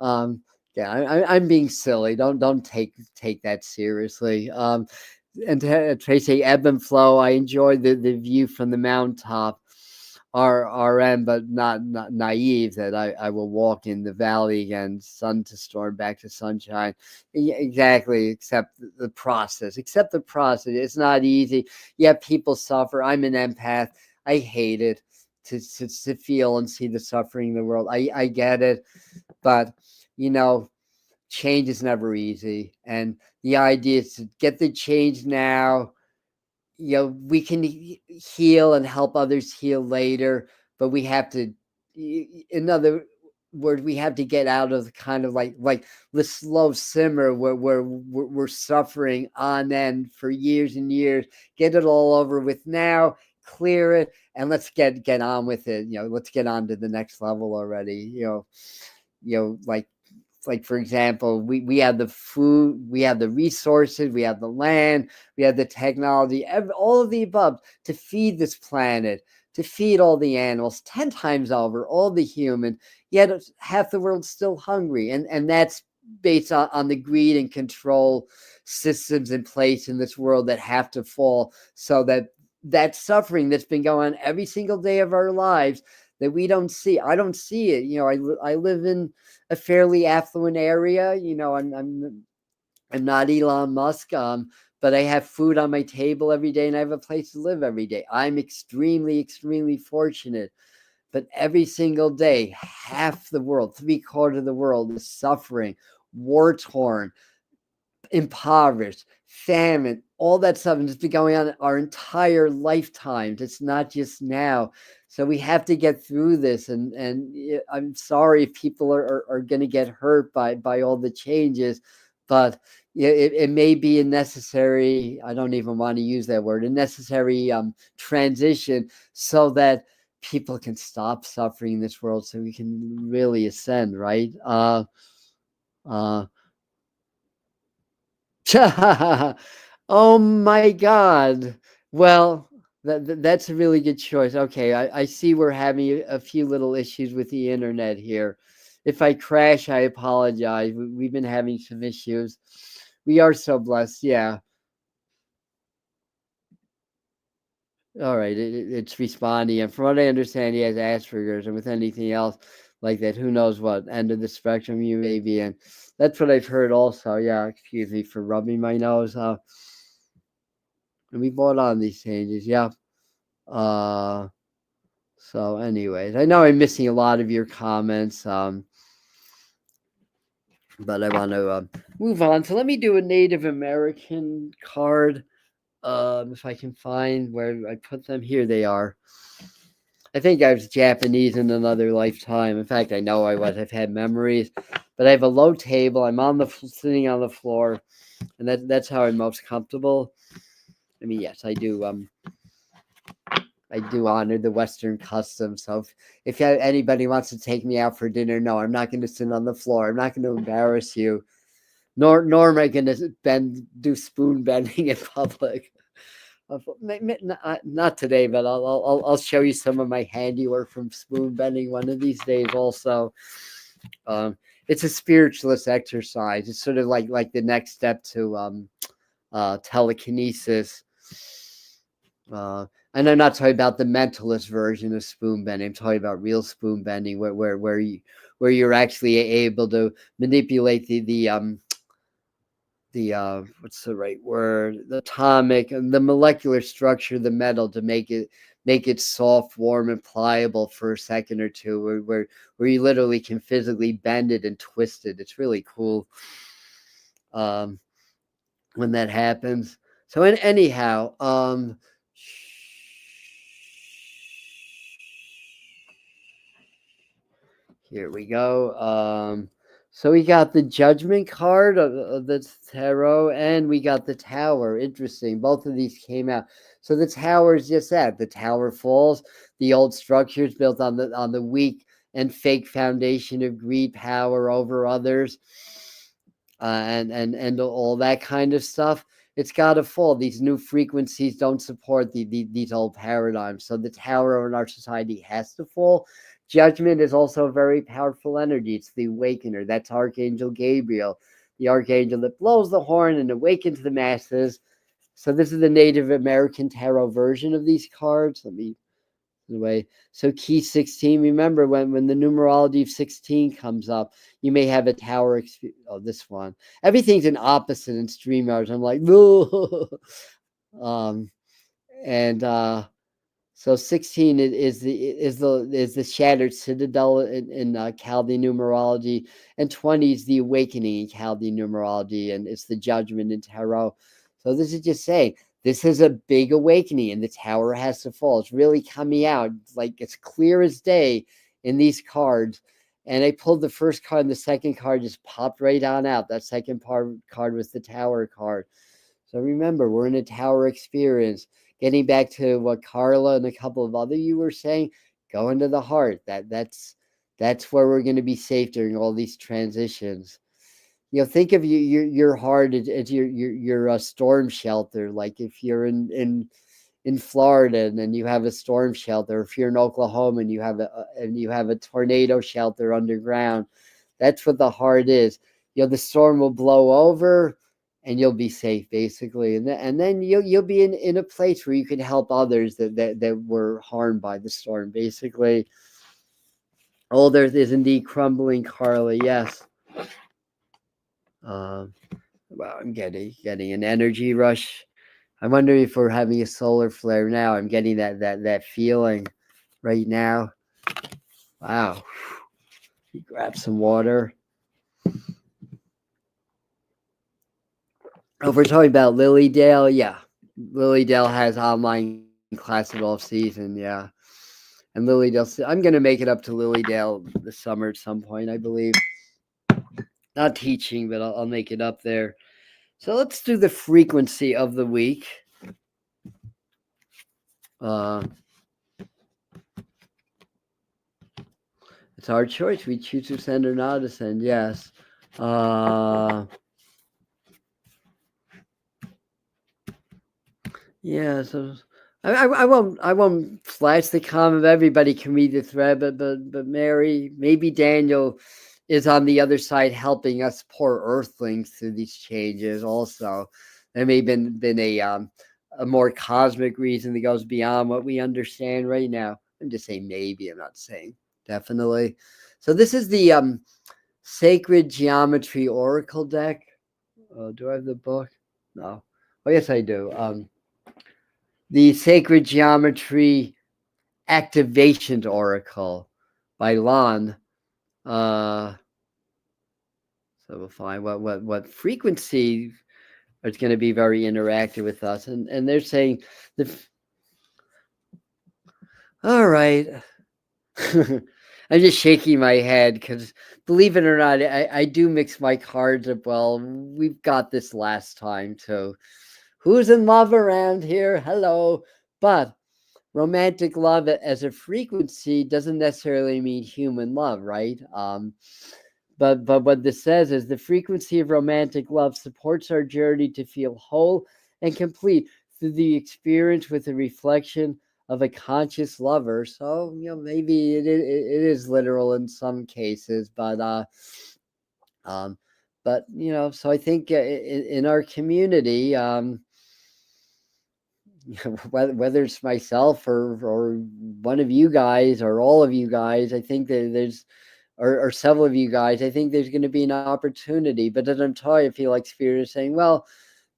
Yeah, I'm being silly. Don't take that seriously. And Tracy, ebb and flow. I enjoy the view from the mountaintop. RM, but not naive that I will walk in the valley again, sun to storm, back to sunshine. Exactly, accept the process. Accept the process. It's not easy. Yeah, people suffer. I'm an empath. I hate it to feel and see the suffering in the world. I get it, but change is never easy. And the idea is to get the change now. We can heal and help others heal later, but we have to, in other words, we have to get out of the kind of like the slow simmer where we're suffering on end for years and years. Get it all over with now, clear it, and let's get on with it. Let's get on to the next level already. Like for example, we have the food, we have the resources, we have the land, we have the technology, all of the above to feed this planet, to feed all the animals 10 times over, all the human, yet half the world's still hungry. And that's based on the greed and control systems in place in this world that have to fall, so that suffering that's been going on every single day of our lives that we don't see. I don't see it. I live in a fairly affluent area. I'm not Elon Musk, but I have food on my table every day and I have a place to live every day. I'm extremely, extremely fortunate. But every single day, half the world, 3/4 of the world is suffering, war torn, impoverished, famine, all that stuff, and it's been going on our entire lifetimes. It's not just now. So we have to get through this. And I'm sorry if people are going to get hurt by all the changes, but it may be a necessary, I don't even want to use that word, a necessary transition so that people can stop suffering in this world so we can really ascend, right? Uh, Oh my God. Well, that's a really good choice. Okay, I see we're having a few little issues with the internet here. If I crash, I apologize. We've been having some issues. We are so blessed. Yeah. All right. It's responding. And from what I understand, he has Asperger's. And with anything else like that, who knows what end of the spectrum you may be in. That's what I've heard also. Yeah. Excuse me for rubbing my nose. And we bought on these changes. Yeah. Uh, so anyways, I know I'm missing a lot of your comments. But I want to move on. So let me do a Native American card. If I can find where I put them. Here they are. I think I was Japanese in another lifetime. In fact, I know I was. I've had memories. But I have a low table. I'm sitting on the floor, and that's how I'm most comfortable. I mean, yes, I do. I do honor the Western custom. So if anybody wants to take me out for dinner, no, I'm not going to sit on the floor. I'm not going to embarrass you. Nor am I going to do spoon bending in public. Not today, but I'll show you some of my handiwork from spoon bending one of these days. Also, it's a spiritualist exercise. It's sort of like the next step to telekinesis. And I'm not talking about the mentalist version of spoon bending. I'm talking about real spoon bending, where you're actually able to manipulate the what's the right word, the atomic and the molecular structure of the metal to make it soft, warm, and pliable for a second or two, where you literally can physically bend it and twist it. It's really cool. Um, when that happens. So anyhow, here we go. So we got the Judgment card of the tarot, and we got the Tower. Interesting. Both of these came out. So the Tower is just that. The Tower falls. The old structure is built on the weak and fake foundation of greed, power over others, and all that kind of stuff. It's got to fall. These new frequencies don't support these old paradigms. So the Tower in our society has to fall. Judgment is also a very powerful energy. It's the awakener. That's Archangel Gabriel, the archangel that blows the horn and awakens the masses. So this is the Native American tarot version of these cards. Let me way. So key 16, remember when the numerology of 16 comes up, you may have a tower oh, this one. Everything's an opposite in StreamYard. I'm like, no. And so 16 is the shattered citadel in Chaldean numerology, and 20 is the awakening in Chaldean numerology, and it's the judgment in tarot. So this is just saying this is a big awakening, and the tower has to fall. It's really coming out like it's clear as day in these cards. And I pulled the first card, and the second card just popped right on out. That second card was the tower card. So remember, we're in a tower experience. Getting back to what Carla and a couple of other you were saying, go into the heart. That's where we're going to be safe during all these transitions. Think of your heart as your storm shelter. Like if you're in Florida and then you have a storm shelter, if you're in Oklahoma and you have a tornado shelter underground, that's what the heart is. The storm will blow over and you'll be safe basically, and then you'll be in a place where you can help others that were harmed by the storm basically. Old earth is indeed crumbling, Carla. Yes. Wow, I'm getting an energy rush. I wonder if we're having a solar flare now. I'm getting that feeling right now. Wow. Grab some water. Oh, we're talking about Lilydale. Yeah. Lilydale has online class at all season. Yeah. And Lilydale, I'm going to make it up to Lilydale this summer at some point, I believe. Not teaching, but I'll make it up there. So let's do the frequency of the week. It's our choice. We choose to send or not to send. Yes. Yeah. So I won't flash the comment. Everybody can read the thread, but Mary, maybe Daniel is on the other side helping us poor earthlings through these changes. Also, there may have been a more cosmic reason that goes beyond what we understand right now. I'm just saying maybe. I'm not saying definitely. So this is the Sacred Geometry Oracle deck. Do I have the book? No. Oh yes, I do. The Sacred Geometry Activation Oracle by Lon. So we'll find what frequency is going to be very interactive with us, and they're saying all right. I'm just shaking my head because, believe it or not, I do mix my cards up well. We've got this last time too. Who's in love around here? Hello. But romantic love as a frequency doesn't necessarily mean human love, right? But what this says is the frequency of romantic love supports our journey to feel whole and complete through the experience with a reflection of a conscious lover. So maybe it is literal in some cases, but so I think in our community, whether it's myself or one of you guys or all of you guys, I think that there's or several of you guys, I think there's going to be an opportunity. But at the time, I feel like Spirit is saying, well,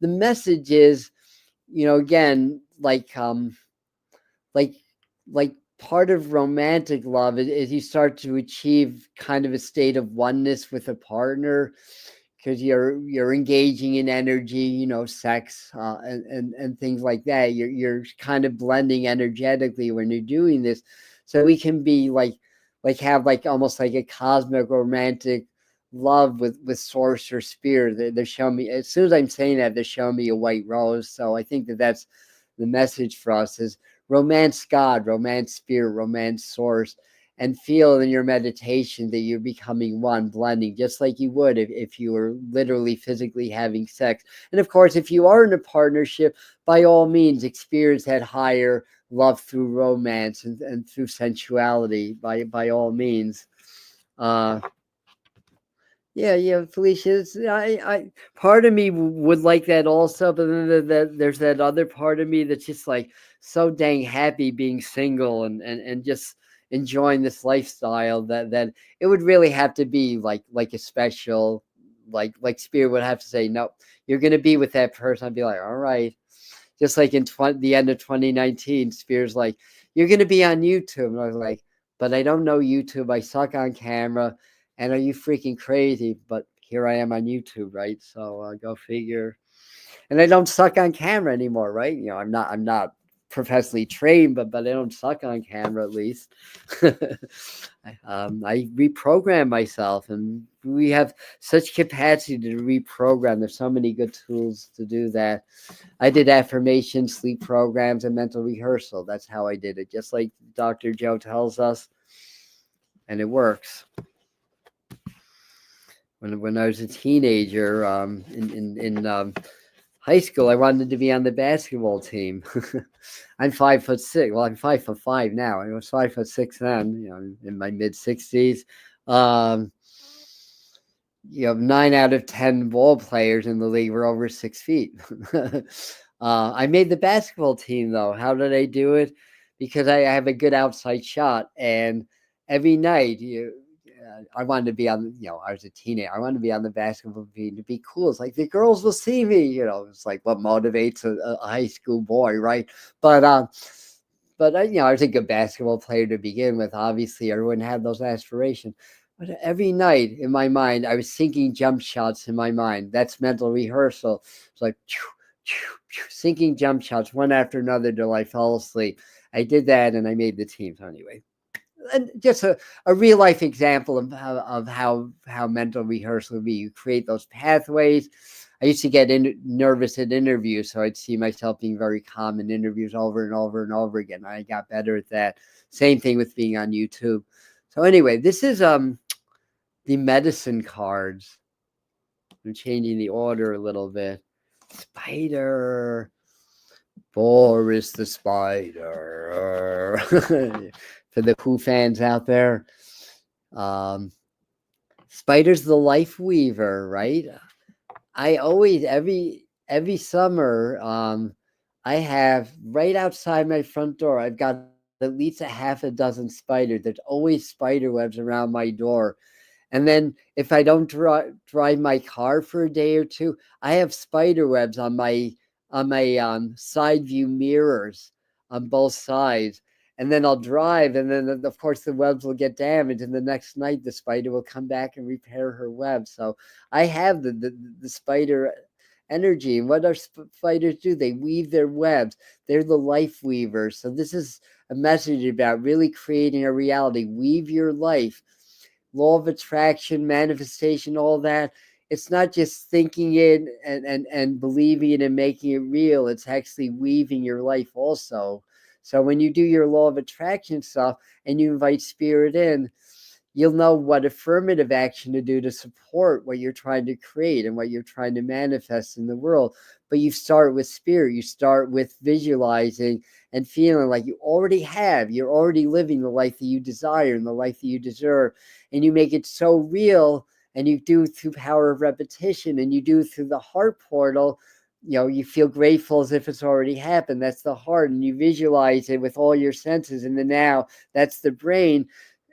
the message is, again, like like part of romantic love is you start to achieve kind of a state of oneness with a partner because you're engaging in energy, sex, and things like that. You're kind of blending energetically when you're doing this, so we can be like have like almost like a cosmic romantic love with source or spirit. They're showing me, as soon as I'm saying that, they're showing me a white rose. So I think that's the message for us is romance God, romance spirit, romance source, and feel in your meditation that you're becoming one, blending, just like you would if you were literally physically having sex. And of course, if you are in a partnership, by all means, experience that higher love through romance and through sensuality, by all means. Uh, yeah, Felicia. I part of me would like that also, but then there's that other part of me that's just like so dang happy being single and just enjoying this lifestyle that it would really have to be like a special, like Spirit would have to say, no, you're gonna be with that person. I'd be like, all right. Just like in the end of 2019, Spirit's like, you're gonna be on YouTube, and I was like, but I don't know YouTube. I suck on camera. And are you freaking crazy? But here I am on YouTube, right? So go figure. And I don't suck on camera anymore, right? I'm not professionally trained, but I don't suck on camera at least. I reprogram myself, and we have such capacity to reprogram. There's so many good tools to do that. I did affirmation, sleep programs, and mental rehearsal. That's how I did it, just like Dr. Joe tells us, and it works. When I was a teenager, in high school, I wanted to be on the basketball team. I'm 5'6". Well, I'm 5'5" now. I was 5'6" then. In my mid-60s. 9 out of 10 ball players in the league were over 6 feet. I made the basketball team though. How did I do it? Because I have a good outside shot, and every night I wanted to be on. I was a teenager. I wanted to be on the basketball team to be cool. It's like the girls will see me. It's like what motivates a high school boy, right? But I was a good basketball player to begin with. Obviously, everyone had those aspirations. But every night in my mind, I was sinking jump shots in my mind. That's mental rehearsal. It's like sinking jump shots one after another till I fell asleep. I did that, and I made the team. So anyway, and just a real life example of how mental rehearsal would be. You create those pathways. I used to get nervous at interviews, so I'd see myself being very calm in interviews over and over and over again. I got better at that. Same thing with being on YouTube. So anyway, this is the medicine cards. I'm changing the order a little bit. Spider. Boris the Spider. For the Who fans out there. Spider's the life weaver, right? I always, every summer, I have right outside my front door, I've got at least a half a dozen spiders. There's always spider webs around my door. And then if I don't drive my car for a day or two, I have spider webs on my side view mirrors on both sides. And then I'll drive, and then of course the webs will get damaged, and the next night the spider will come back and repair her web. So I have the spider energy. And what our spiders do? They weave their webs. They're the life weavers. So this is a message about really creating a reality. Weave your life. Law of attraction, manifestation, all that. It's not just thinking it and believing it and making it real. It's actually weaving your life also. So when you do your law of attraction stuff and you invite spirit in, you'll know what affirmative action to do to support what you're trying to create and what you're trying to manifest in the world. But you start with spirit. You start with visualizing and feeling like you already have. You're already living the life that you desire and the life that you deserve. And you make it so real, and you do it through power of repetition, and you do it through the heart portal, you feel grateful as if it's already happened. That's the heart, and you visualize it with all your senses in the now. That's the brain,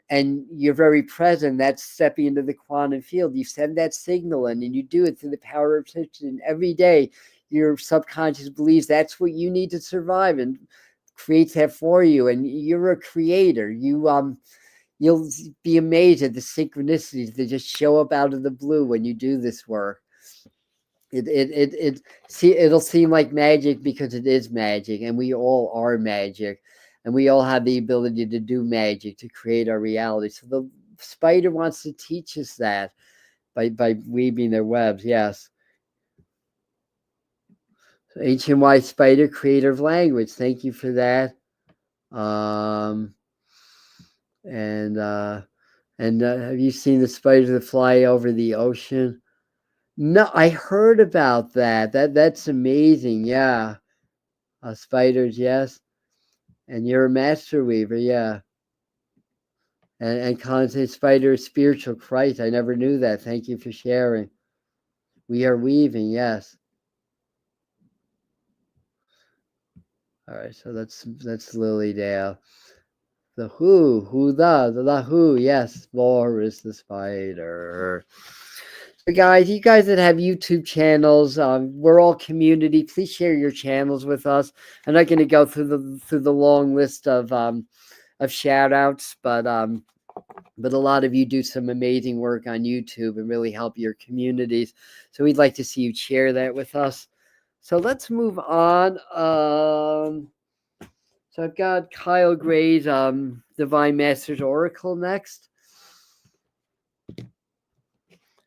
and you're very present. That's stepping into the quantum field. You send that signal in, and you do it through the power of attention every day. Your subconscious believes that's what you need to survive, and creates that for you. And you're a creator. You'll be amazed at the synchronicities that just show up out of the blue when you do this work. It'll seem like magic because it is magic, and we all are magic, and we all have the ability to do magic, to create our reality. So the spider wants to teach us that by weaving their webs. Yes. So ancient white spider, creator of language. Thank you for that. Um, and have you seen the spiders that fly over the ocean? No, I heard about that. That's amazing. Yeah. Spiders, yes. And you're a master weaver, yeah. And Conte Spider is spiritual Christ. I never knew that. Thank you for sharing. We are weaving, yes. All right, so that's Lilydale. The who, yes. Boris the spider. So guys, you guys that have YouTube channels, we're all community. Please share your channels with us. I'm not going to go through the long list of shout outs, but a lot of you do some amazing work on YouTube and really help your communities. So we'd like to see you share that with us. So let's move on. So I've got Kyle Gray's Divine Masters Oracle next.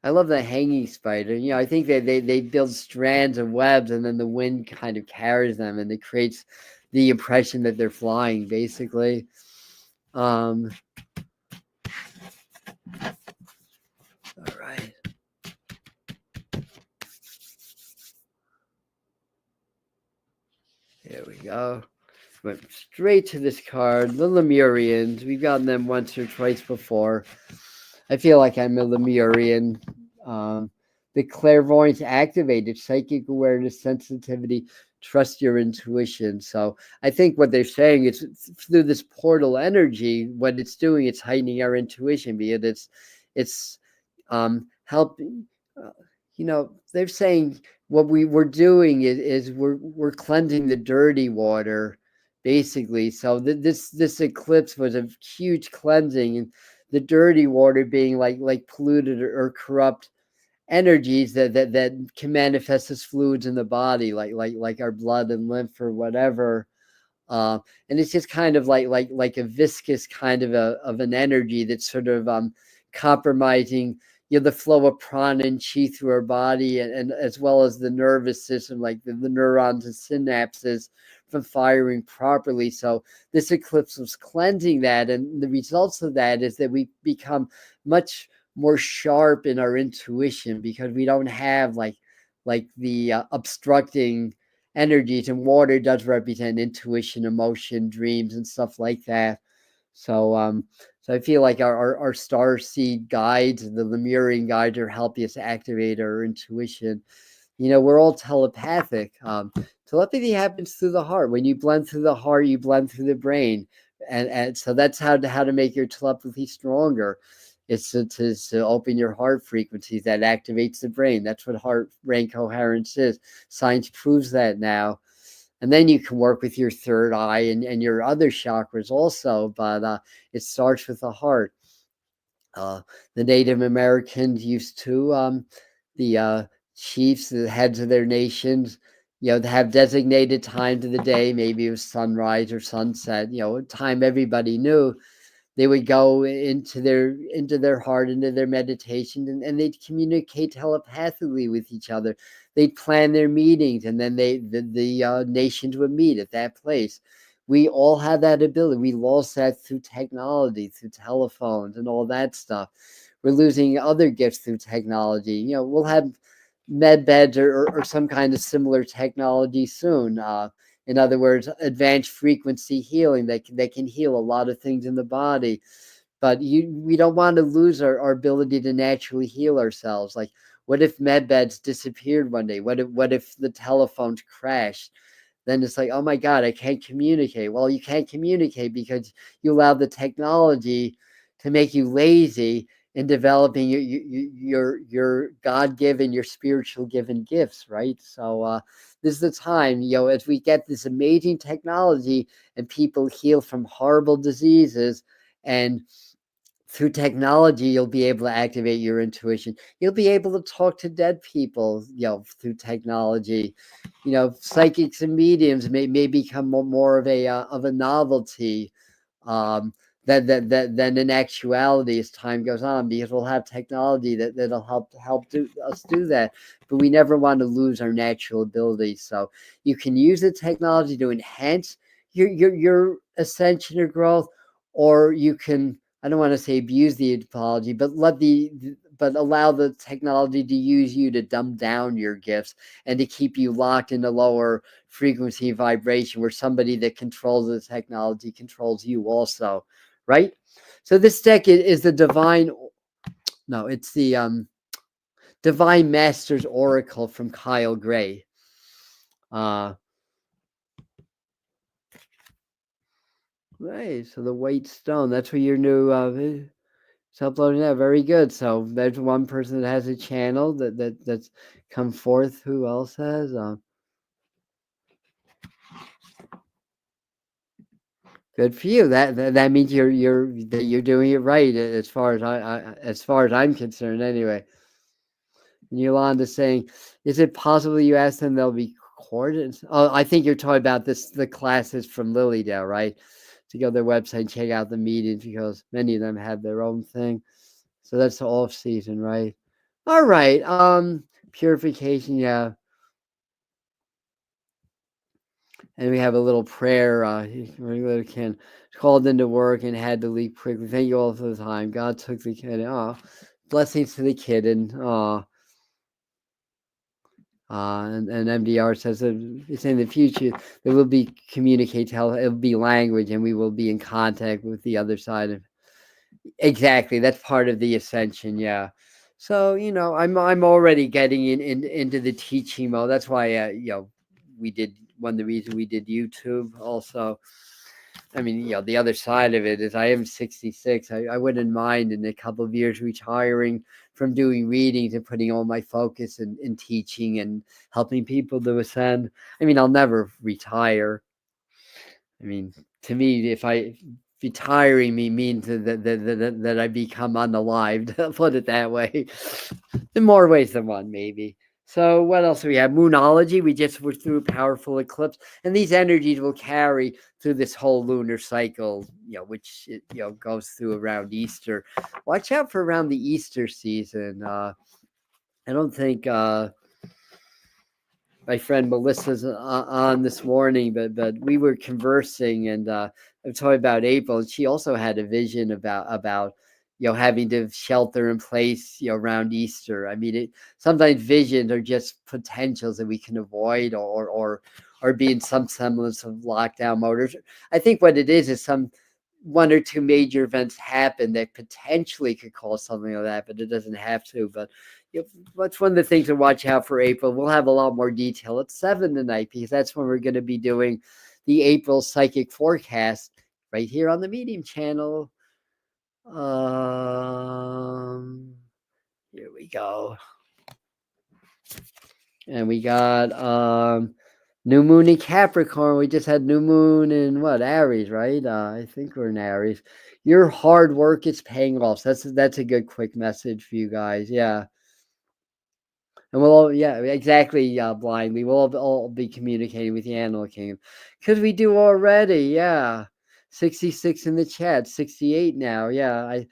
I love the hanging spider. I think that they build strands of webs, and then the wind kind of carries them, and it creates the impression that they're flying, basically. All right. Here we go. Went straight to this card, the Lemurians. We've gotten them once or twice before. I feel like I'm a Lemurian. The clairvoyance activated, psychic awareness, sensitivity, trust your intuition. So I think what they're saying is through this portal energy, what it's doing, it's heightening our intuition, be it it's helping. They're saying what we're doing is we're cleansing the dirty water, basically. So this eclipse was a huge cleansing, and the dirty water being like polluted or corrupt energies that can manifest as fluids in the body, like our blood and lymph or whatever. And it's just kind of like a viscous kind of an energy that's sort of compromising the flow of prana and chi through our body, and as well as the nervous system, like the neurons and synapses from firing properly. So this eclipse was cleansing that, and the results of that is that we become much more sharp in our intuition, because we don't have like the obstructing energies, and water does represent intuition, emotion, dreams, and stuff like that. So I feel like our star seed guides, the Lemurian guides, are helping us activate our intuition. We're all telepathic. Telepathy happens through the heart. When you blend through the heart, you blend through the brain, and so that's how to make your telepathy stronger. It's to open your heart frequencies that activates the brain. That's what heart brain coherence is. Science proves that now. And then you can work with your third eye and your other chakras also, but it starts with the heart. The Native Americans used to, the chiefs, the heads of their nations, have designated times of the day. Maybe it was sunrise or sunset, a time everybody knew. They would go into their heart, into their meditation, and they'd communicate telepathically with each other. They'd plan their meetings, and then the nations would meet at that place. We all have that ability. We lost that through technology, through telephones and all that stuff. We're losing other gifts through technology. We'll have med beds or some kind of similar technology soon. In other words, advanced frequency healing that can heal a lot of things in the body. But we don't want to lose our ability to naturally heal ourselves. Like, what if med beds disappeared one day? What if the telephones crashed? Then it's like, oh my God, I can't communicate. Well, you can't communicate because you allow the technology to make you lazy in developing your God given, your spiritual given gifts, right? So this is the time, as we get this amazing technology and people heal from horrible diseases, and through technology, you'll be able to activate your intuition. You'll be able to talk to dead people, through technology. Psychics and mediums may become more of a novelty, um, than in actuality as time goes on, because we'll have technology that'll help us do that. But we never want to lose our natural abilities. So you can use the technology to enhance your ascension or growth, or you can, I don't want to say abuse the technology, but but allow the technology to use you to dumb down your gifts and to keep you locked in a lower frequency vibration, where somebody that controls the technology controls you also, right? So this deck is the divine, no, it's the Divine Masters Oracle from Kyle Gray. Right, so the white stone, that's what your new it's uploading that. Very good. So there's one person that has a channel that's come forth. Who else has? Good for you. That means you're doing it right, as far as as far as I'm concerned. Anyway, and Yolanda's saying, is it possible you ask them they'll be recorded? Oh, I think you're talking about the classes from Lilydale, right? To go to their website and check out the meetings, because many of them have their own thing. So that's the off season, right? All right. Purification, yeah. And we have a little prayer. Regular Ken called into work and had to leave quickly. Thank you all for the time. God took the kid. Blessings to the kid. And and MDR says that it's in the future there will be it'll be language, and we will be in contact with the other side of. Exactly, that's part of the ascension, yeah. So, I'm already getting into the teaching mode. That's why, we did one of the reasons we did YouTube also. I mean, the other side of it is I am 66. I wouldn't mind in a couple of years retiring from doing readings and putting all my focus in teaching and helping people to ascend. I mean, I'll never retire. I mean, to me, if retiring me means that I become unalived. Put it that way. In more ways than one, maybe. So what else do we have? Moonology. We just were through a powerful eclipse, and these energies will carry through this whole lunar cycle, which goes through around Easter. Watch out for around the Easter season. I don't think my friend Melissa's on this morning, but we were conversing, and I'm talking about April, and she also had a vision about having to shelter in place around Easter. I mean, sometimes visions are just potentials that we can avoid, or be in some semblance of lockdown mode. I think what it is some one or two major events happen that potentially could cause something like that, but it doesn't have to. But that's one of the things to watch out for April. We'll have a lot more detail at 7 tonight, because that's when we're going to be doing the April psychic forecast right here on the Medium channel. Here we go. And we got new moon in Capricorn. We just had new moon in Aries, right? I think we're in Aries. Your hard work is paying off. That's a good quick message for you guys. Yeah. And we'll all, yeah, exactly, blindly. We'll all be communicating with the Animal Kingdom. Because we do already, yeah. 66 in the chat, 68 now. Yeah,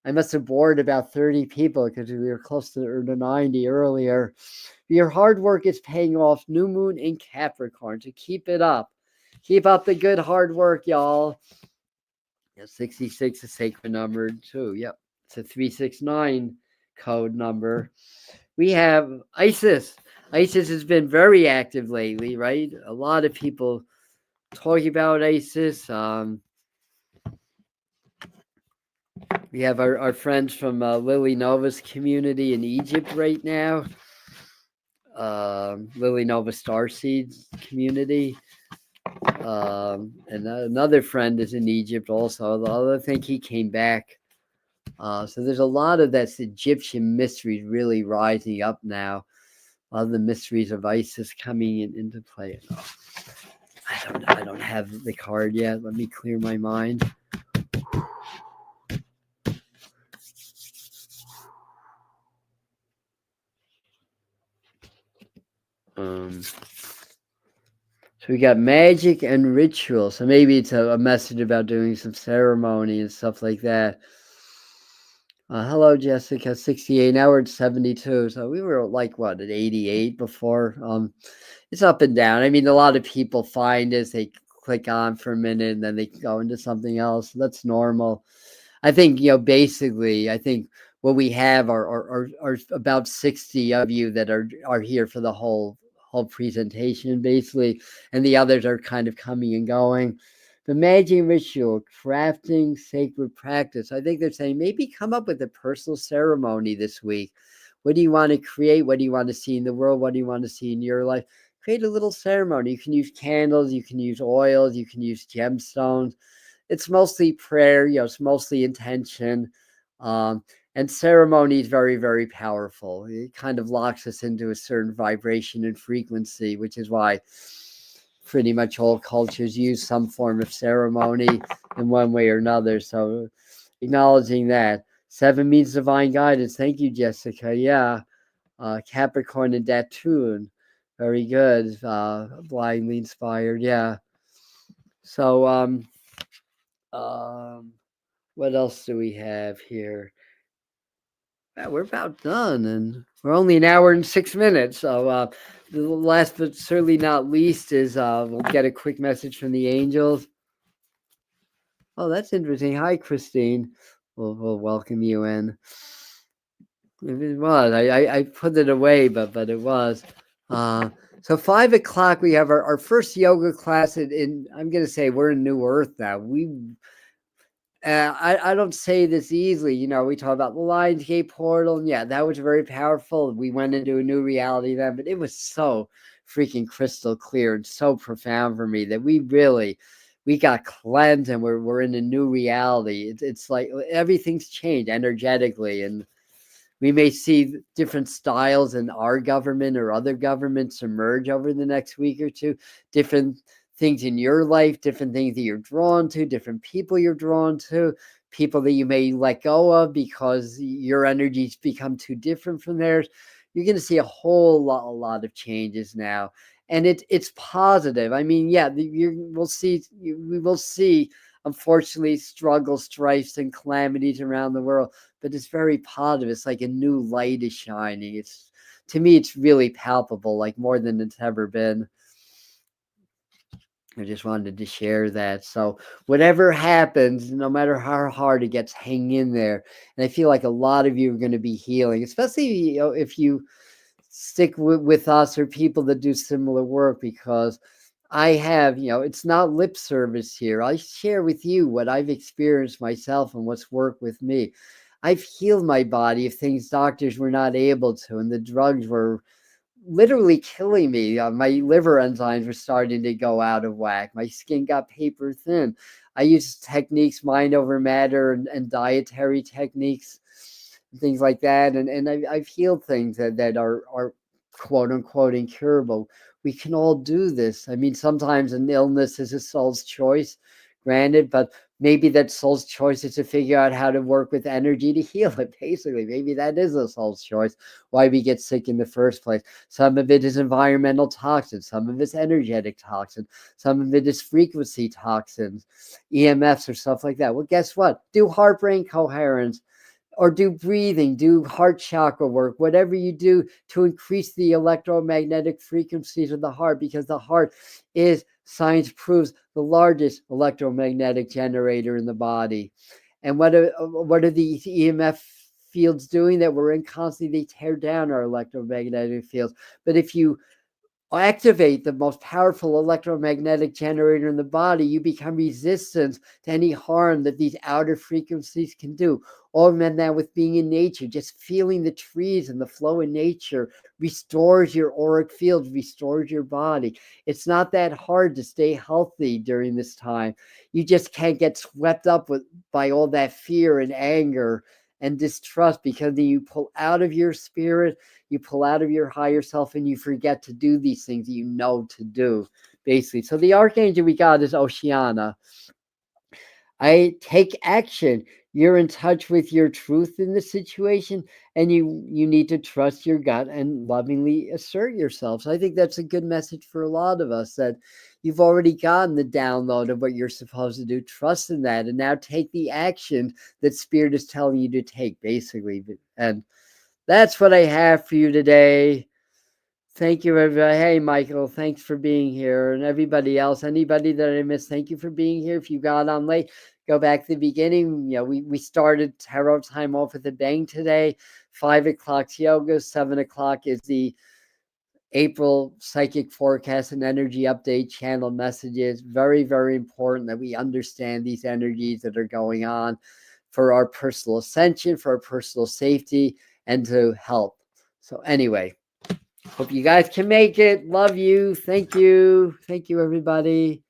I must have bored about 30 people because we were close to 90 earlier. Your hard work is paying off. New moon in Capricorn. So keep it up. Keep up the good hard work, y'all. Yeah, 66 is sacred number too. Yep. It's a 369 code number. We have Isis. Isis has been very active lately, right? A lot of people talking about Isis. We have our friends from Lily Nova's community in Egypt right now. Lily Nova Starseeds community. And another friend is in Egypt also, although I think he came back. So there's a lot of that Egyptian mysteries really rising up now. A lot of the mysteries of Isis coming into play. Oh, I don't have the card yet. Let me clear my mind. So we got magic and ritual. So maybe it's a message about doing some ceremony and stuff like that. Hello, Jessica. 68. Now we're at 72. So we were like what at 88 before. It's up and down. I mean, a lot of people find this. They click on for a minute and then they go into something else. That's normal. I think, basically, I think what we have are about 60 of you that are here for the whole presentation, basically, and the others are kind of coming and going. The magic ritual, crafting sacred practice. I think they're saying maybe come up with a personal ceremony this week. What do you want to create? What do you want to see in the world? What do you want to see in your life? Create a little ceremony. You can use candles, you can use oils, you can use gemstones. It's mostly prayer, it's mostly intention. And ceremony is very, very powerful. It kind of locks us into a certain vibration and frequency, which is why pretty much all cultures use some form of ceremony in one way or another. So acknowledging that. 7 means divine guidance. Thank you, Jessica. Yeah. Capricorn and Datun. Very good. Blindly inspired. Yeah. So, what else do we have here? We're about done, and we're only an hour and 6 minutes. So, the last but certainly not least is we'll get a quick message from the angels. Oh, that's interesting. Hi, Christine. We'll welcome you in. It was. I put it away, but it was. So 5 o'clock, we have our first yoga class in I'm going to say we're in New Earth now. I don't say this easily. We talk about the Lionsgate portal, and yeah, that was very powerful. We went into a new reality then, but it was so freaking crystal clear and so profound for me that we got cleansed and we're in a new reality. It's like everything's changed energetically, and we may see different styles in our government or other governments emerge over the next week or two. Different things in your life, different things that you're drawn to, different people you're drawn to, people that you may let go of because your energies become too different from theirs. You're going to see a lot of changes now, and it's positive. I mean, yeah, we will see, unfortunately, struggles, strifes, and calamities around the world, but it's very positive. It's like a new light is shining. To me, it's really palpable, like more than it's ever been. I just wanted to share that. So whatever happens, no matter how hard it gets, hang in there. And I feel like a lot of you are going to be healing, especially if you stick with us or people that do similar work, because I have, it's not lip service here. I share with you what I've experienced myself and what's worked with me. I've healed my body of things doctors were not able to, and the drugs were literally killing me. My liver enzymes were starting to go out of whack. My skin got paper thin. I used techniques, mind over matter, and dietary techniques, and things like that. And I've healed things that are quote unquote incurable. We can all do this. I mean, sometimes an illness is a soul's choice, granted, but maybe that soul's choice is to figure out how to work with energy to heal it. Basically, maybe that is a soul's choice, why we get sick in the first place. Some of it is environmental toxins, some of it's energetic toxins, some of it is frequency toxins, EMFs or stuff like that. Well, guess what? Do heart-brain coherence, or do breathing, do heart chakra work, whatever you do to increase the electromagnetic frequencies of the heart, because the heart is, science proves, the largest electromagnetic generator in the body. And what are these EMF fields doing that we're in constantly? They tear down our electromagnetic fields. But if you activate the most powerful electromagnetic generator in the body, you become resistant to any harm that these outer frequencies can do. Augment that with being in nature, just feeling the trees and the flow in nature restores your auric field, restores your body. It's not that hard to stay healthy during this time. You just can't get swept up by all that fear and anger and distrust, because then you pull out of your spirit, you pull out of your higher self, and you forget to do these things that you know to do, basically. So the archangel we got is Oceana. I take action. You're in touch with your truth in the situation, and you need to trust your gut and lovingly assert yourself. So I think that's a good message for a lot of us, that you've already gotten the download of what you're supposed to do. Trust in that, and now take the action that spirit is telling you to take, basically. And that's what I have for you today. Thank you, everybody. Hey, Michael, thanks for being here. And everybody else, anybody that I missed, thank you for being here. If you got on late, go back to the beginning. You know, we started tarot time off with a bang today. 5 o'clock's yoga, 7 o'clock is the April psychic forecast and energy update channel messages. Very, very important that we understand these energies that are going on for our personal ascension, for our personal safety, and to help. So anyway, hope you guys can make it. Love you. Thank you. Thank you, everybody.